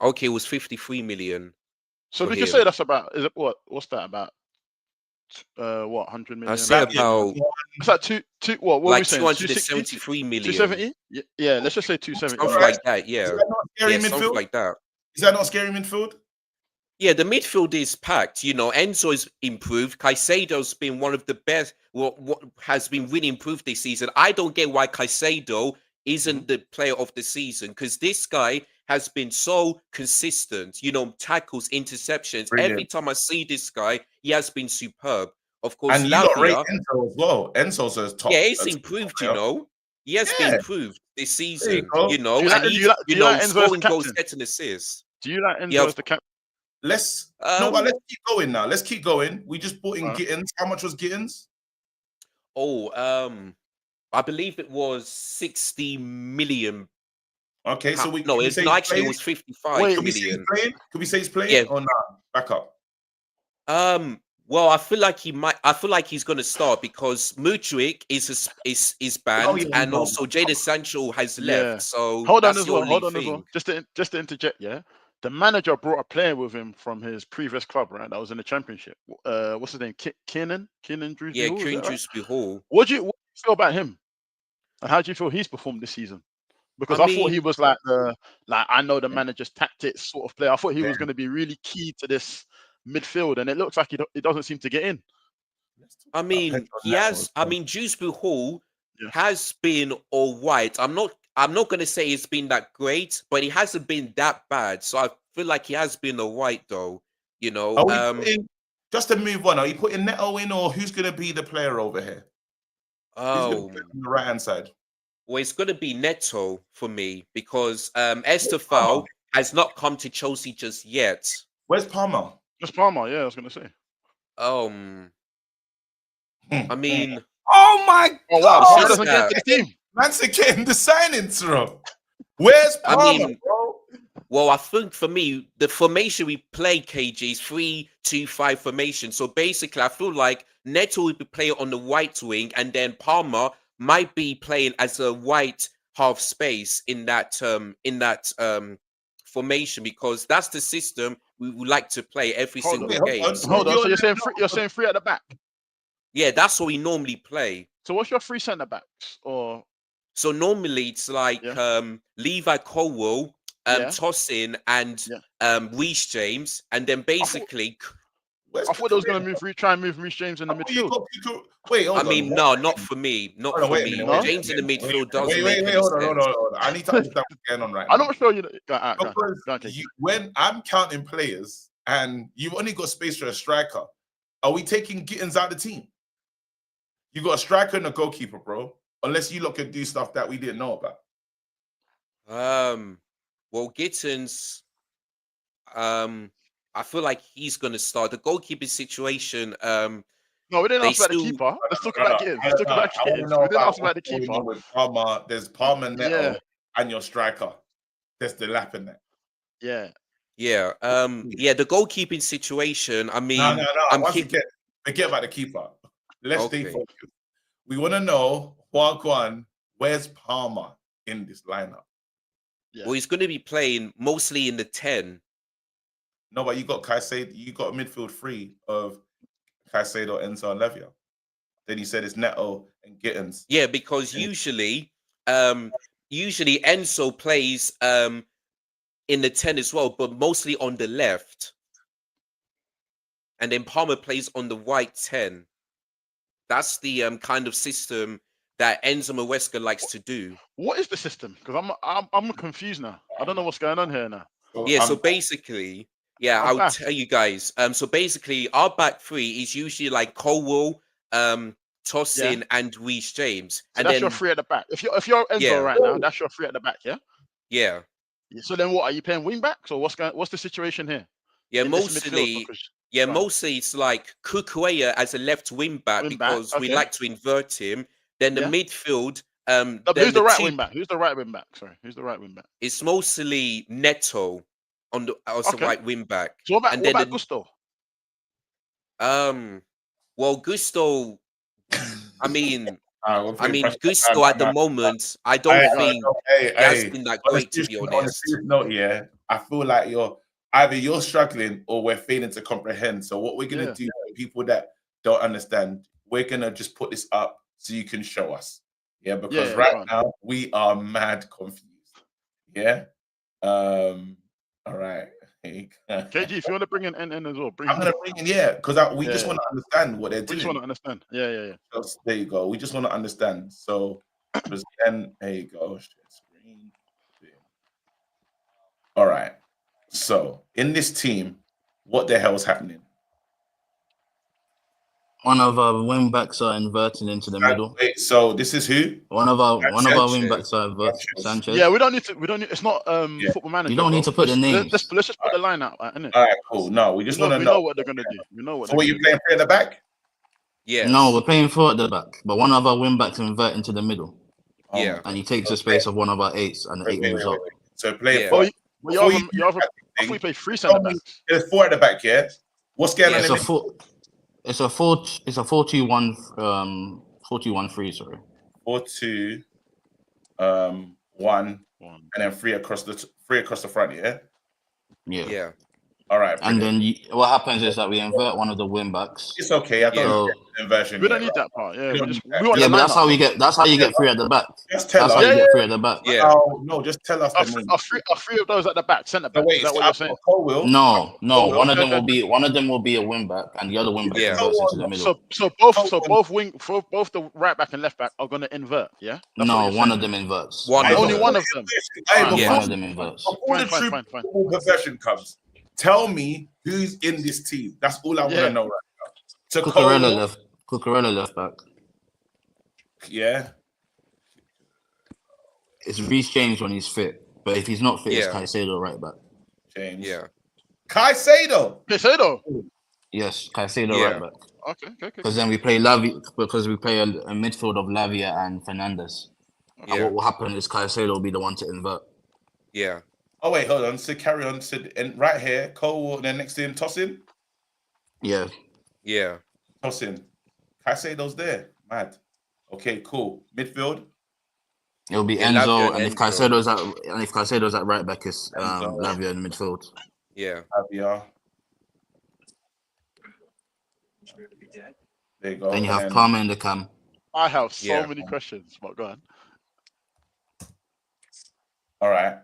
Okay, it was 53 million. So for we can him. say that's about. Is it what? What's that about? What 100 million? I say about It's like two. What are we like saying? 273 million. 270? Yeah, let's just say 270. Something like that, yeah. Is that not scary Yeah, something midfield? like that. Is that not scary midfield? Yeah, the midfield is packed. You know, Enzo's improved. Caicedo's been one of the best. What has been really improved this season. I don't get why Caicedo isn't the player of the season because this guy has been so consistent. You know, tackles, interceptions. Every Brilliant. time I see this guy, he has been superb. Of course, And you got rate Lavia, Enzo as well. Enzo's a top. yeah, he's a top improved. player. You know, he has Yeah. been improved this There you season. go. You know, Do you like- and do he's you like- do you like Enzo as the scoring goals, captain? getting assists. Do you like Enzo Yeah, as the captain? Let's no, but let's keep going now. Let's keep going. We just bought in Alright. Gittins. How much was Gittins? Oh, I believe it was 60 million. Okay, so we No, can we it, say no, he's actually, it playing? was 55 Wait, Could we say he's million. playing? Could we say he's playing Yeah. or not? Back up. Well, I feel like he might. I feel like he's going to start because Mudryk is banned, Oh, yeah, and no. also Jadon Sancho has Yeah. left. So Hold on that's as the well. only Hold on thing. as well. Just to interject, yeah. The manager brought a player with him from his previous club, right? That was in the championship. What's his name? Kiernan Drewsbury Yeah, Hall, is Kieran that right? Dewsbury Hall. What do you feel about him? And how do you feel he's performed this season? Because I I thought he mean- was like I know the manager's tactics sort of player. I thought he was going to be really key to this midfield, and it looks like he doesn't seem to get in. I mean, he has. I mean, Dewsbury Hall Yeah. has been all right. I'm not going to say it's been that great, but he hasn't been that bad. So I feel like he has been all right, though. You know, Are we putting, just to move on, are you putting Neto in or who's going to be the player over here? Who's going to play on the right hand side? Well, it's going to be Neto for me because Estefao has not come to Chelsea just yet. Where's Palmer? Just Palmer, yeah, I was going to say. I mean, Oh my Oh wow, Oh, Palmer it's doesn't get into the team. Man's getting the signings through. Where's I Palmer, mean- bro? well, I think for me, the formation we play, KG, is 3-2-5 formation. So basically, I feel like Neto will be playing on the right wing, and then Palmer might be playing as a right half space in that formation because that's the system we would like to play every Hold single on. game. Hold on. So you're saying three at the back. Yeah, that's what we normally play. So what's your three centre backs? Or So normally it's like Levi Colwell, Yeah. Tosin, and Yeah. Reece James, and then basically Where's I thought they was gonna Cucurella? try and move Reece James in the I thought you midfield. got Wait, hold I on. mean, no, not for me. Not Hold on, for wait a me. minute. No? Wait a James in the minute. midfield doesn't Wait, make any hold on, sense. hold on. I need to understand what's going on right I'm now. not sure you. Go on, Because KG. when I'm counting players and you've only got space for a striker, are we taking Gittins out of the team? You got a striker and a goalkeeper, bro. Unless you lot could do stuff that we didn't know about. Well, Gittins, I feel like he's gonna start the goalkeeping situation. No, we didn't They ask about the still, keeper. Let's talk No, about Gittins. I Let's don't talk know. about I want to Gittins. know We didn't about ask about the what's going keeper. on with Palmer. There's Palmer Neto Yeah. and your striker. There's the lap in there. Yeah. yeah, yeah, the goalkeeping situation. I No, mean, no. I'm Once keep again, forget about the keeper. Let's stay okay. focused. We want to know, Wagwan, where's Palmer in this lineup? Yeah. Well, he's going to be playing mostly in the 10. No, but you got Caicedo, you got a midfield three of Caicedo, Enzo, and Levia. Then you said it's Neto and Gittins. Yeah, because usually Enzo plays in the 10 as well, but mostly on the left. And then Palmer plays on the right 10. That's the kind of system that Enzo Maresca likes to do. What is the system? Because I'm confused now. I don't know what's going on here now. Yeah, so basically, yeah, I'll tell you guys. So basically, our back three is usually like Colwell, Tosin, and Reece James. So And that's then your three at the back. If you're Enzo yeah, right now, that's your three at the back, yeah? yeah, So then what are you playing wing backs or what's the situation here? yeah. In this midfield? Mostly it's like Kukurea as a left wing back Wing back, because we okay. like to invert him. Then the Yeah. midfield, No, but then who's the right two wing back? Who's the right wing back? Sorry, who's the right wing back? it's mostly Neto on the as the Okay. right wing back. So what And about then Gusto? well, Gusto. I mean, Gusto Gusto at the moment, I don't think he has been that great, to be On a honest. serious note, yeah, I feel like you're struggling or we're failing to comprehend. So what we're gonna do for people that don't understand, we're gonna just put this up so you can show us. Yeah, because right now we are mad confused. Yeah. All right. KG, if you want to bring in NN as well, I'm gonna bring in, because we just want to understand what they're doing. We just want to understand. Yeah. So, there you go. We just want to understand. So there you go. Screen. All right. So in this team, what the hell's happening? One of our wing backs are inverting into the middle. Wait, so this is who? One of our wing backs are inverting. Sanchez. Yeah, we don't need. It's not Football Manager. You don't need to put the names. Let's just put the line out, innit? All right, cool. No, we just want to know. We know what they're gonna do. We know what. So, what you playing three at the back? Yeah. No, we're playing four at the back, but one of our wing backs invert into the middle. Yeah. And he takes the space of one of our eights, and the eight moves up. So play four. I thought you play three centre backs. There's four at the back, yeah. What's going on? It's a 4-2-1, 4-2-1-3, sorry. 4-2-1, and then three across the front, yeah. Yeah. All right. And then what happens is that we invert one of the wing backs. It's okay. I don't need the inversion. We don't need that part. Yeah, but that's how we get. That's how you get three at the back. Just tell us. That's how you get three at the back. Yeah. No, just tell us. Are three of those at the back centre back? Is that what you're saying? No. One of them will be a wing back, and the other wing back inverts into the middle. So both the right back and left back are gonna invert. Yeah. No, one of them inverts. Only one of them. One of them inverts. Before the true football profession comes, tell me who's in this team. That's all I want to know right now. So Cucurella left back. Yeah. It's Reece James when he's fit, but if he's not fit, it's Caicedo right back. James. Yeah. Caicedo. Yes, Caicedo right back. Okay. Because then we play because we play a midfield of Lavia and Fernandez. Yeah. And what will happen is Caicedo will be the one to invert. Yeah. Oh wait, hold on. So carry on. So and right here, Cole, and then next to him, Tosin. Yeah. Yeah. Tosin. Caicedo's there. Mad. Okay, cool. Midfield. It'll be Enzo, and if Caicedo's at right back, it's Lavia in midfield. Yeah. Lavia. There you go. Then you have Palmer in the cam. I have so many questions, but go on. All right.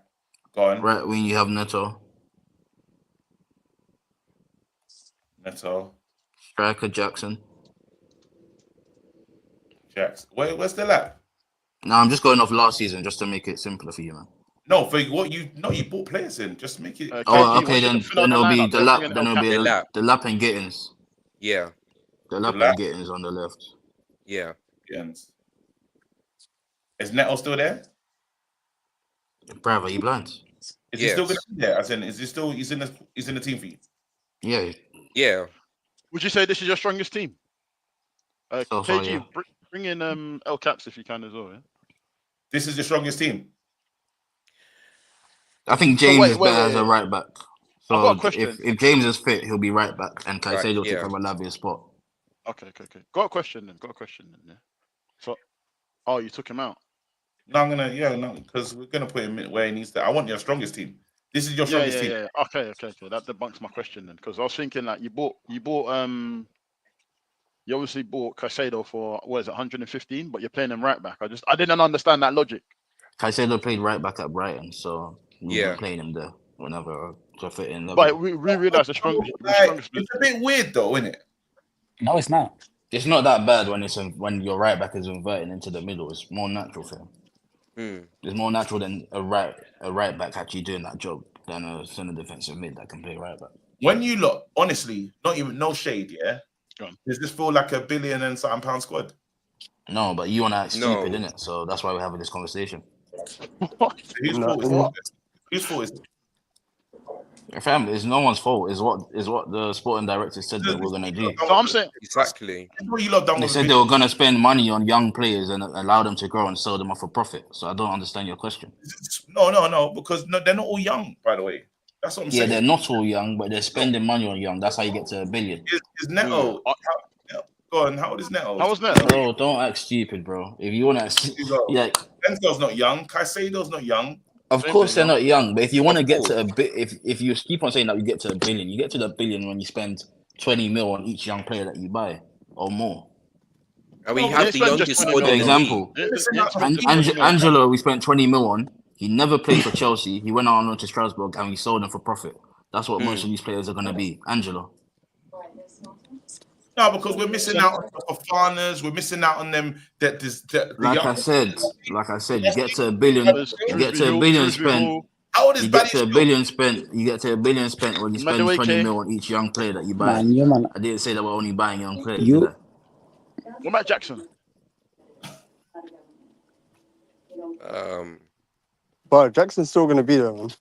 Go on. Right wing, you have Neto. Striker Jackson. Jax. Where's the lad? No, I'm just going off last season just to make it simpler for you, man. No, for what you bought players in. Just make it. Oh, okay, then it'll be the lap. Then it'll be Delap. the lap and Gittins. Yeah. The lap Delap. and Gittins on the left. Yeah. Yes. Is Neto still there? Bravo, are you blind? Is he still going to be there? As in, is he still? He's in the team for you. Yeah. Yeah. Would you say this is your strongest team? So far, KG, yeah. bring in L Caps if you can as well. Yeah? This is your strongest team. I think James is better as a right back. So I've got a question. if James is fit, he'll be right back, and Caicedo yeah. take from a Lavia's spot. Okay. Got a question then. Yeah. So, you took him out. No, because we're gonna put him where he needs to. I want your strongest team. This is your strongest team. Yeah. Okay. That debunks my question then, because I was thinking like you obviously bought Caicedo for what is it, 115, but you're playing him right back. I didn't understand that logic. Caicedo played right back at Brighton, so we're Yeah. playing him there whenever to fit in. But we realized the strongest. It's a bit weird though, isn't it? No, it's not. It's not that bad when your right back is inverting into the middle. It's more natural for him. It's more natural than a right back actually doing that job than a centre defensive mid that can play right back. When you look, honestly, no shade, yeah. Does this feel like £1 billion and something pound squad? No, but you want to act No. stupid, innit? So that's why we're having this conversation. Whose fault is it? Fam, it's no one's fault. It's what the sporting director said that we're gonna do. So I'm saying Exactly. What you lot done They with said they were gonna spend money on young players and allow them to grow and sell them off for profit. So I don't understand your question. No, because they're not all young, by the way. That's what I'm Yeah, saying. they're not all young, but they're spending money on young. That's how you get to $1 billion. Is Neto? Go on. How old is Neto? How was Neto? Bro, don't act stupid, bro. If you wanna, yeah, Denzel's not young. Caicedo's not young. of course they're not young. But if you want to get to a bit, if you keep on saying that you get to $1 billion, you get to the $1 billion when you spend 20 mil on each young player that you buy or more. And we have the youngest squad For in the example, league. Angelo, we spent 20 mil on. He never played for Chelsea. He went on to Strasbourg and we sold him for profit. That's what most of these players are going to be. Angelo. No, because we're missing out on the Fafanas. We're missing out on them. Like I said, you get to $1 billion. You get to $1 billion spent. How old is You get to $1 billion spent. You get to $1 billion spent when you spend 20 mil on each young player that you buy. Man. I didn't say that we're only buying young players. You- did I? What about Jackson? But Jackson's still gonna be there, man.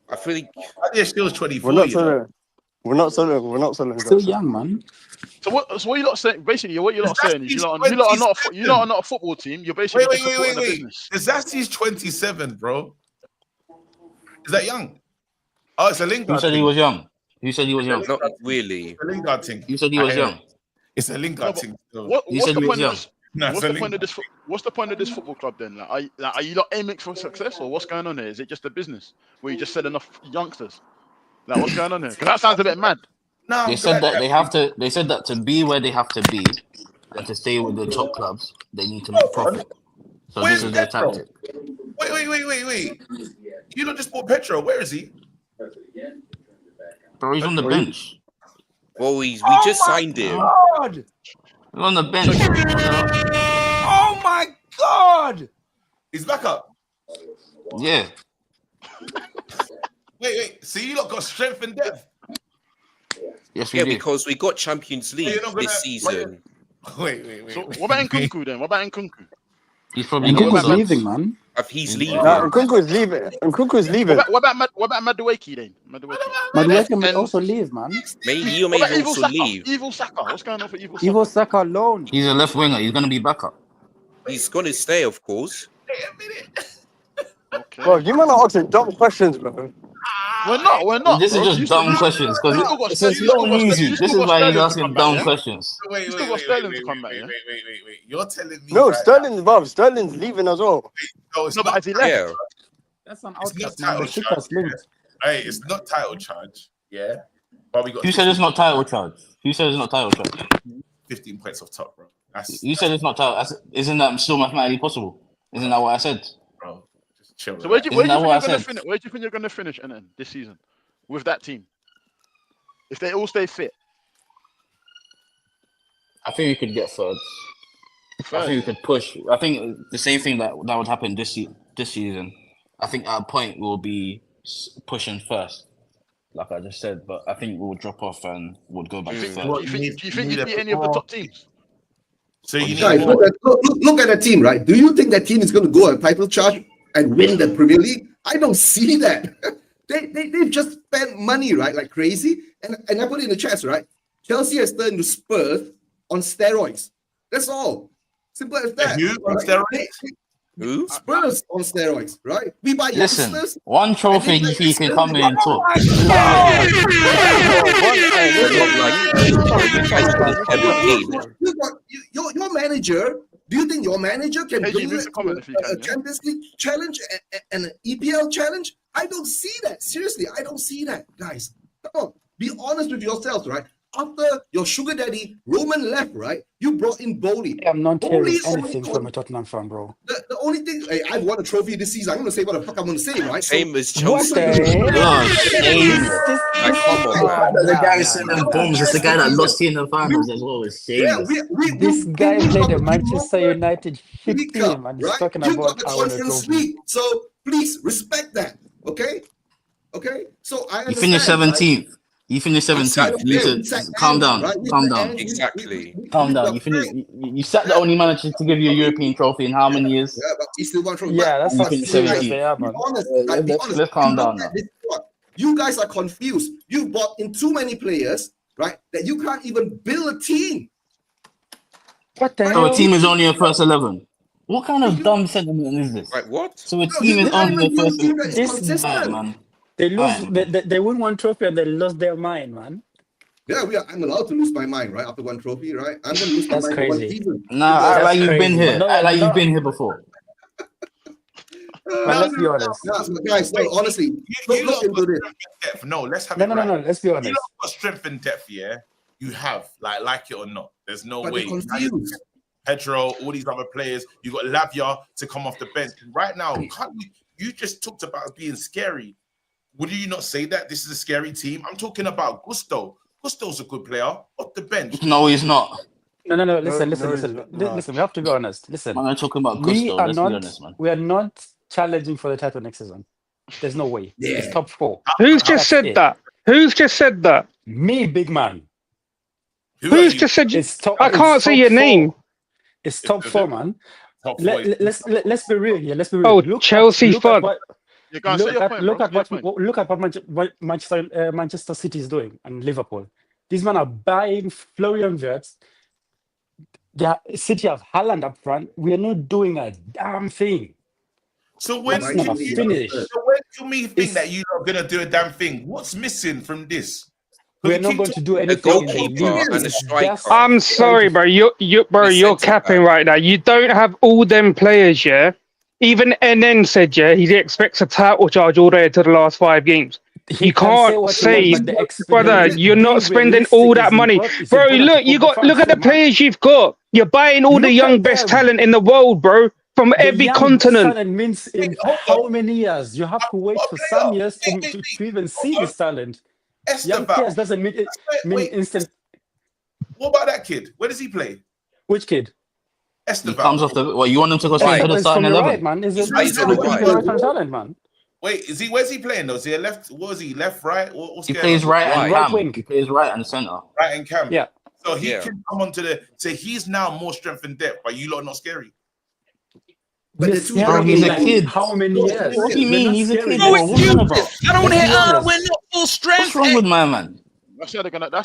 I think Yeah, still 24. We're not selling. We're not selling. Still Jackson. young, man. So what you lot saying? Basically, what you lot saying is you lot are not a football team. You're basically just supporting a business. Zazi's 27, bro. Is that young? Oh, it's a Lingard. Who said he was young? Who said he was young? not really. It's a Lingard thing. You said he was young. It's a Lingard thing. still. You said he was young. No, What's it's a the point of Lingard. this? What's the point of this football club then? Like, are you not aiming for success, or what's going on here? Is it just a business where you just selling off youngsters? Like, what's going on here? Because that sounds a bit mad. No, They said that they have to. They said that to be where they have to be and to stay with the top clubs, they need to make profit. So Where's this is their Petro? tactic. Wait. You don't just bought Petro. Where is he? Bro, he's on the bench. Well, we just signed him. God! He's on the bench. Oh my God! He's back up. Yeah. Wait. See, you lot got strength and depth. Yes, we Yeah, do. because we got Champions League you're not gonna- this season. Wait. So what about Nkunku then? What about Nkunku? He's probably And getting Kuku's clubs. leaving, man. He's leaving. Nkunku's leaving. Nkunku's leaving. What about Madueke then? Madueke might also leave, man. Maybe you may What about also leave. Evil Saka. What's going on for Evil Saka? Evo Saka alone. He's a left winger. He's gonna be back up. He's gonna stay, of course. Okay. Bro, you man are asking dumb questions, bro. We're not. This is bro. just dumb questions because it's no easy. This is why he's asking dumb questions. Wait. still got Sterling to come back, yeah? Wait. You're telling me. No, right Sterling's leaving as well. now- No, it's No, but not. has he left? Yeah. That's an It's not outcast, man. The title ship charge. has linked. Hey, it's not title charge. Yeah. But we got Who said it's not title charge? Who said it's not title charge? 15 points off top, bro. That's You said it's not title. Isn't that still mathematically possible? Isn't that what I said? bro. Just chill. So where do you Isn't think that you're what I going to said? finish? Where do you think you're going to finish this season with that team? If they all stay fit, I think we could get third. I think we could push. I think the same thing that would happen this season. I think at a point we'll be pushing first, like I just said. But I think we'll drop off and we'll go back to third. Do you think you beat any of the top teams? So you Guys, need look at the team, right? Do you think that team is going to go on a title charge and win the Premier League? I don't see that. They've just spent money, right, like crazy. And I put it in the chat, right? Chelsea has turned to Spurs on steroids. That's all. Simple as that. Who on steroids? Who? Spurs on steroids, right? We buy Listen, youngsters. one trophy if he can come in and talk. Your manager, do you think your manager can bring a Champions League challenge and an EPL challenge? I don't see that. Seriously, I don't see that, guys. Come on, be honest with yourselves, right? After your sugar daddy Roman left, right, you brought in Bowley. I'm not hearing Bowley anything from a Tottenham fan, bro. The only thing, hey, I've won a trophy this season. I'm going to say what the fuck I'm going to say, right? Same as What Chelsea. Come on, man. The guy who sent them bombs is the guy that lost in the finals as well. It's shameless. This guy played a Manchester United shit team and he's Right? talking You about got the our Conference trophy. League, so please respect that, okay? Okay, so I You understand. finished 17th. You finished 17th. You need to calm down. Calm down. Exactly. Calm down. You finished. You sat the only manager to give you a European trophy in how many years? Yeah, but he still won trophy. Yeah, that's You how finished serious 17th. they are, man. Be honest, Let's calm down now. You guys are confused. You bought in too many players, right? That you can't even build a team. What the So hell? a team is only a first 11. What kind of dumb sentiment is this? Like what? So a team is only a first 11. This Man. They lose. They win one trophy and they lost their mind, man. Yeah, I'm allowed to lose my mind, right? After one trophy, right? I'm gonna lose my That's mind for one crazy. season. Nah, act like you've been here. No, Act like no. you've been here before. But let's be honest. Guys, no, honestly, look into this. depth. No, let's have No, it no, right. no, no. Let's be You honest. lot got strength and depth, yeah. You have, like it or not. There's no But way. they're confused. Pedro, all these other players. You got Lavia to come off the bench right now. You just talked about being scary. Would you not say that this is a scary team? I'm talking about Gusto. Gusto's a good player off the bench. No, he's not. No. Listen. no, Listen. We have to be honest. Listen. Man, I'm talking about We Gusto. are Let's be not. honest, man. We are not challenging for the title next season. There's no way. Yeah. It's top 4. Who's just said it. that? Who's just said that? Me, big man. Who's just said? It's top. I can't it's say top your 4. name. It's top 4, man. Top four. Let's be real here. Let's be real. Oh, Chelsea fun. Look at what Manchester City is doing and Liverpool. These men are buying Florian Wirtz. City have Haaland up front. We are not doing a damn thing. So when That's do not you finished. think that you are gonna do a damn thing? What's missing from this? We're not going to do anything in the goalkeeper and a striker. I'm sorry, bro. You're capping right now. You don't have all them players, yeah. Even NN said, yeah, he expects a title charge all the way to the last 5 games. You can't say, brother, you're not spending all that money, bro. Look at the players you've got. You're buying all the young best talent in the world, bro, from every continent. Talent means in how many years? You have to wait for some years to even see this talent. Young players doesn't mean instant. What about that kid? Where does he play? Which kid? He comes off the. Well, you want him to go straight to the starting 11? Right, man. He's Talent, man. Wait, where's he playing though? Is he a left? What is he? Left, right? He plays right and cam. He plays right and center. Right and cam. Yeah. So he can come onto so he's now more strength and depth, but you lot are not scary. But he's a kid. How many years? What do you mean? He's a kid. No What are you on about? excuses. I don't want to hear, we're not full strength. What's wrong with my man? That's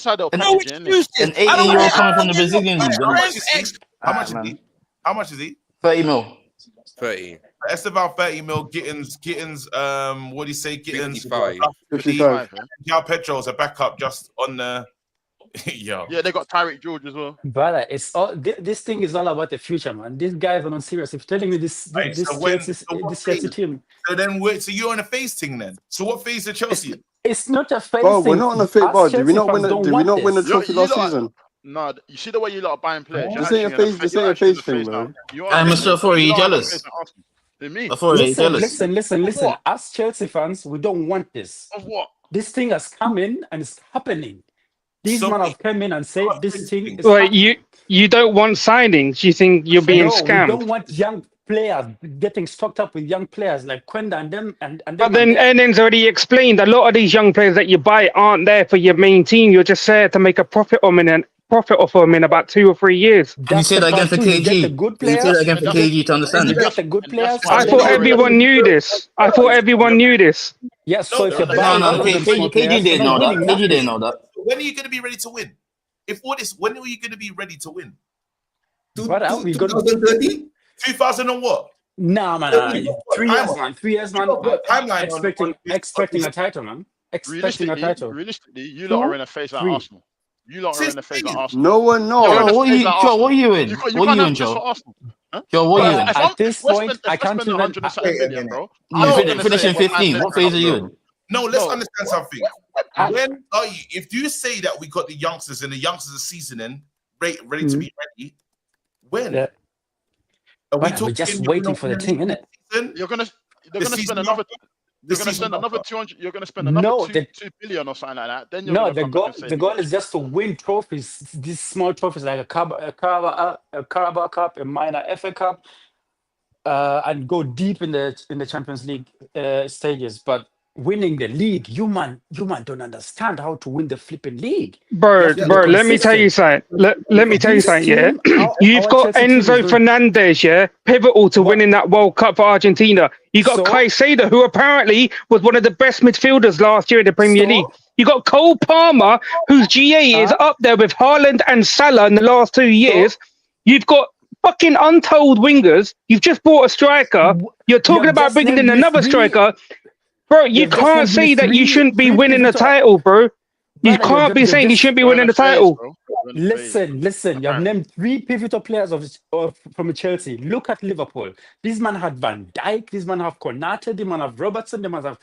how they'll No package it, innit? excuses. An 18-year-old coming from the Brazilian league. How much is he? How much is he? 30 mil. 30. Esteban 30 mil. Gittins. What do you say? Gittins 55. João Pedro's a backup just on the. Yo. Yeah, they got Tyreek George as well. Brother, it's all this thing is all about the future, man. These guys are not serious. If you're telling me this Chelsea team. So then, so you're on a phase thing then. So what phase are Chelsea? It's not a phase Bro, thing. we're not on a phase. Bro, did we Chelsea not win? fans don't Did we want not win the this. trophy last season? No, you see the way you lot are buying players. This ain't a phase. This ain't a phase thing, bro. Mr. Author, are you jealous? Listen. As Chelsea fans, we don't want this. Of what? This thing has come in and it's happening. These So men have come in and said this thing is Well, you don't want signings. You think you're being no, we scammed. don't want young players getting stocked up with young players like Quenda and them and them. But then and them. Ennen's already explained a lot of these young players that you buy aren't there for your main team. You're just there to make a profit off them in about 2 or 3 years. Can you say that again for You get the KG? good Can you players. say that again for KG to understand You it? get the good players. I thought everyone knew this. I thought everyone knew this. Yes, so if you're No, buying all the KG small players, didn't you're know not that. winning KG nothing. didn't know that. when are you going to be ready to win? If all this, when are you going to be ready to win? What are we going 2030? 2000 and what? Nah, man, 3 years, man. 3 years, man. Timeline Expecting a title, man. Expecting a title. Realistically, you lot are in a phase like 3. Arsenal. You lot are in a phase like Arsenal. No one knows. Joe, what are you in? What are you in, Joe? Joe, what are you in? At this point, I can't even. 100 million, bro. Finishing 15. What phase are you in? No, let's understand something. When are you? If you say that we got the youngsters and the youngsters are seasoning, ready to be ready, when? Yeah. Are we We're just waiting for the thing, innit? They're gonna spend another. You're gonna spend another 200. You're gonna spend another 2 billion or something like that. Then you're no, the goal is just to win trophies. These small trophies like a Carabao Cup, a minor FA Cup, and go deep in the Champions League stages. But winning the league, you man don't understand how to win the flipping league. Bro, let me tell you something. Let me tell you something, yeah? You've got Enzo Fernandez, yeah? Pivotal to winning that World Cup for Argentina. You got Caicedo, who apparently was one of the best midfielders last year in the Premier League. You got Cole Palmer, whose GA is up there with Haaland and Salah in the last 2 years. You've got fucking untold wingers. You've just bought a striker. You're talking about bringing in another striker. Bro, you can't say that you shouldn't be winning the title, bro. You can't be saying you shouldn't be winning the title. Listen. You have named 3 pivotal players from Chelsea. Look at Liverpool. This man had Van Dijk. This man have Konate. This man have Robertson. They must have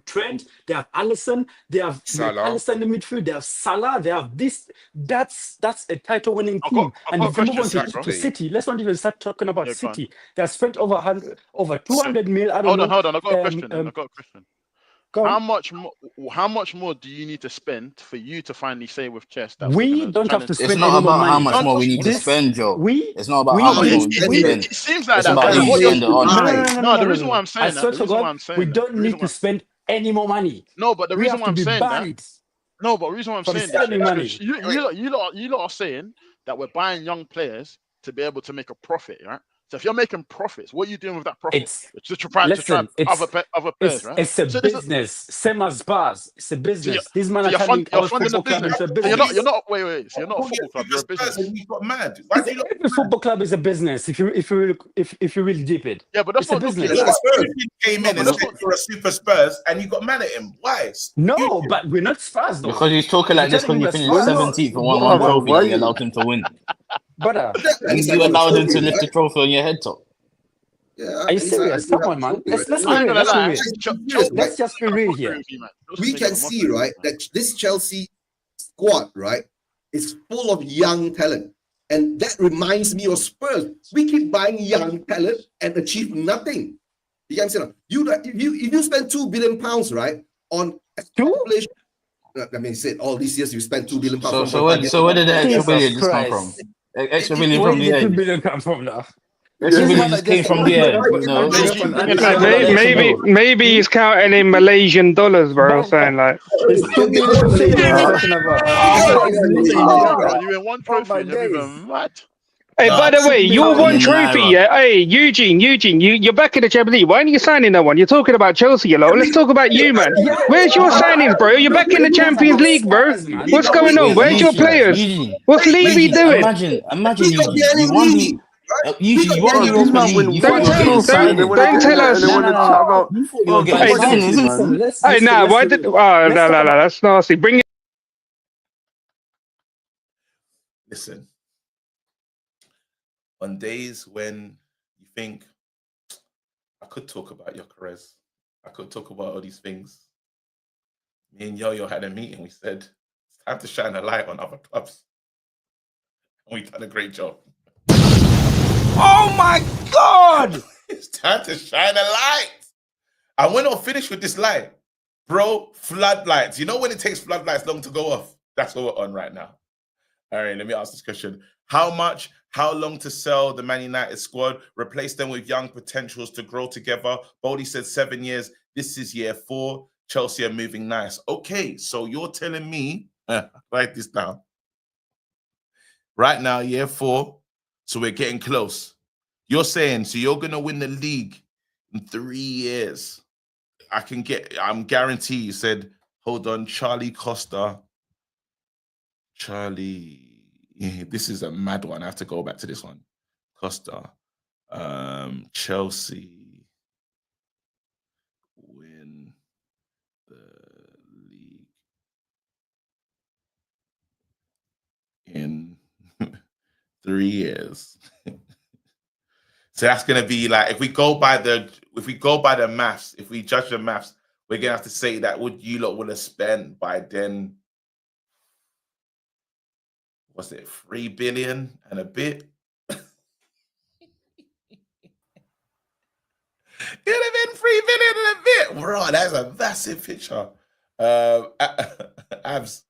Trent. They have Alisson. They have Alisson in the midfield. They have Salah. They have this. That's a title-winning team. And if you move on to City, let's not even start talking about City. They have spent over 200 mil. Hold on. I've got a question. How much more do you need to spend for you to finally say with chess that we don't have to spend? It's not about how much more we need to spend, Joe. It's not about how much more we need to spend. It seems like it's that. about who you spend it on. No, the reason why I'm saying that. We don't need to spend any more money. No, but the reason why I'm saying that. No, but the reason why I'm saying that. You lot are saying that we're buying young players to be able to make a profit, right? So if you're making profits, what are you doing with that profit? It's to try other players, right? It's a business, same as bars. It's a business. These men are turning our football club into a business. You're not. Wait. So you're not a football club. You're a business. You got mad. Every football club is a business. If you really deep it. Yeah, but that's not business. Spurs came in and said you're a super Spurs, and you got mad at him. Why? No, but we're not Spurs though. Because he's talking like this when you finish 17th for one trophy, you allowed him to win. Brother, you allowed him to lift the trophy on your head top. Yeah, are you serious? Come on, man. Let's just be real here. We can see, right, that this Chelsea squad, right, is full of young talent. And that reminds me of Spurs. We keep buying young talent and achieve nothing. You can see now. If you spend £2 billion, right, on establishment. I mean, said all these years you spent £2 billion. So where did the extra billion just come from? Extra billion from the $2 billion come from now? Extra billion just came from the air. Maybe he's counting in Malaysian dollars, bro. Saying like. It's $2 billion. You in one trophy, you're even mad. Hey, by the way, you're one trophy, yeah? Hey, Eugene, you're back in the Champions League. Why aren't you signing no one? You're talking about Chelsea a lot. Let's talk about you, man. Where's your signings, bro? You're back in the Champions League, bro. What's going on? Where's your players? What's Levy doing? Imagine you won the... You won the Europa League. Don't tell us. Hey, nah, why did... Oh, no, that's nasty. Bring it. Listen. On days when you think, I could talk about Gyökeres, I could talk about all these things. Me and Yo-Yo had a meeting. We said, it's time to shine a light on other clubs. And we've done a great job. Oh my God! It's time to shine a light. And we're not finished with this light. Bro, floodlights. You know when it takes floodlights long to go off? That's what we're on right now. All right, let me ask this question. How much, how long to sell the Man United squad? Replace them with young potentials to grow together? Boldy said 7 years. This is year 4. Chelsea are moving nice. Okay, so you're telling me, write this down. Right now, year 4, so we're getting close. You're saying, so you're going to win the league in 3 years. I'm guarantee you said, hold on, Charlie Costa. This is a mad one. I have to go back to this one. Costa. Chelsea win the league in 3 years. So that's gonna be like, if we go by the maths, if we judge the maths, we're gonna have to say that you lot would have spent by then, what's it, 3 billion and a bit? It'd have been 3 billion and a bit. Bro, that's a massive picture. Abs.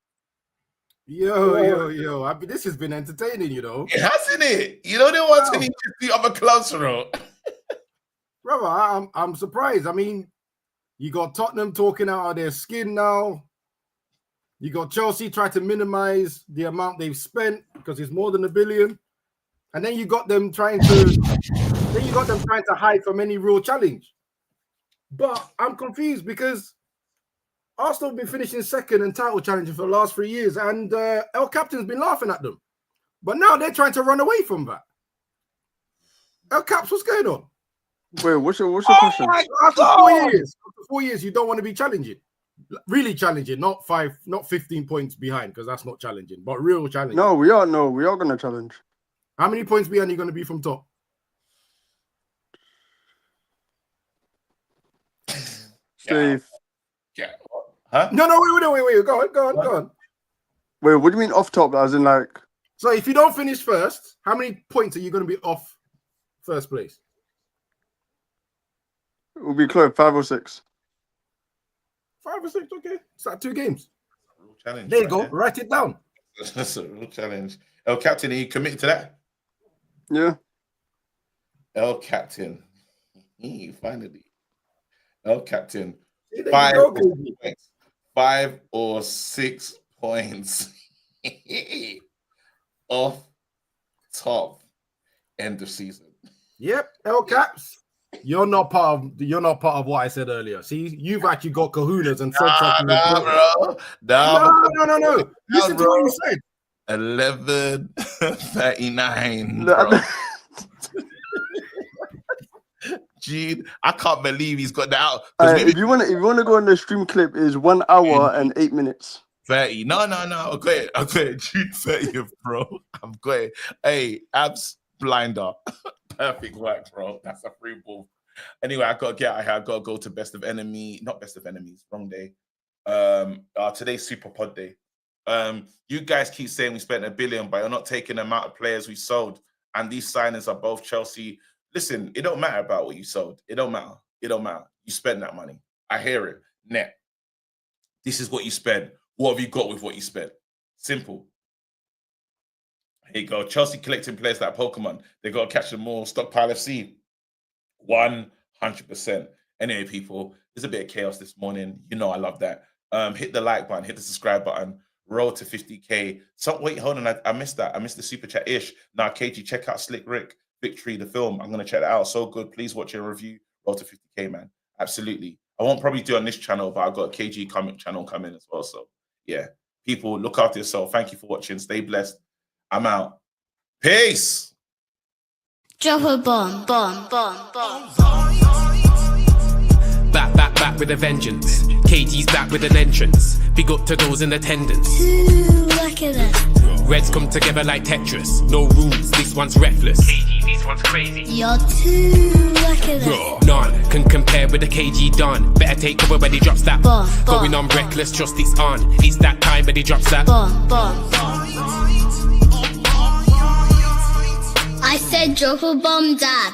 Yo. I mean, this has been entertaining, you know. It hasn't it? You know, they want to just the other clubs, bro. Brother, I'm surprised. I mean, you got Tottenham talking out of their skin now. You got Chelsea trying to minimize the amount they've spent because it's more than $1 billion. And then you got them trying to hide from any real challenge. But I'm confused because Arsenal have been finishing second and title challenging for the last 3 years, and El Captain's been laughing at them. But now they're trying to run away from that. El Caps, what's going on? Wait, what's your question? After 4 years, you don't want to be challenging. Really challenging, not 15 points behind, because that's not challenging, but real challenging. No, we are going to challenge. How many points behind are you going to be from top? Steve. Yeah. Huh? No, wait. Go on. Wait, what do you mean off top? As in like... So if you don't finish first, how many points are you going to be off first place? We'll be close, 5 or 6. 5 or 6, okay. It's like 2 games. Challenge. There you go. Write it down. That's a real challenge. El Captain, are you committed to that? Yeah. El Captain. Finally. El Captain. 5 or 6 points off top end of season. Yep, El Caps. You're not part of what I said earlier. See, you've actually got kahunas and said something. Bro. No. Listen to what you said. 11:39. Gene, I can't believe he's got that out. If you want to go on the stream clip, is 1 hour and 8 minutes. 30. No. I got it. June 30th, bro. I'm going. Hey, Abs blinder. Perfect work, bro. That's a free ball. Anyway, I gotta get out of here. I gotta go to Best of Enemy. Not Best of Enemies. Wrong day. Today's Super Pod Day. You guys keep saying we spent $1 billion, but you're not taking the amount of players we sold. And these signings are both Chelsea. Listen, it don't matter about what you sold. It don't matter. You spend that money. I hear it. Net. This is what you spend. What have you got with what you spent? Simple. Here you go. Chelsea collecting players like Pokemon. They got to catch them all. Stockpile FC. 100%. Anyway, people, there's a bit of chaos this morning. You know I love that. Hit the like button. Hit the subscribe button. Roll to 50K. Wait, hold on. I missed that. I missed the super chat-ish. Now, KG, check out Slick Rick, Victory, the film. I'm going to check that out. So good. Please watch a review. Roll to 50K, man. Absolutely. I won't probably do it on this channel, but I've got a KG comic channel coming as well. So, yeah. People, look after yourself. Thank you for watching. Stay blessed. I'm out. Peace. Drop a bomb. Back with a vengeance. KG's back with an entrance. Big up to those in attendance. Look at that. Reds come together like Tetris. No rules, this one's reckless. KG, this one's crazy. You're too lucky that. None can compare with the KG done. Better take cover when he drops that. Going on reckless, trust it's on. It's that time when he drops that. I said drop a bomb, Dad.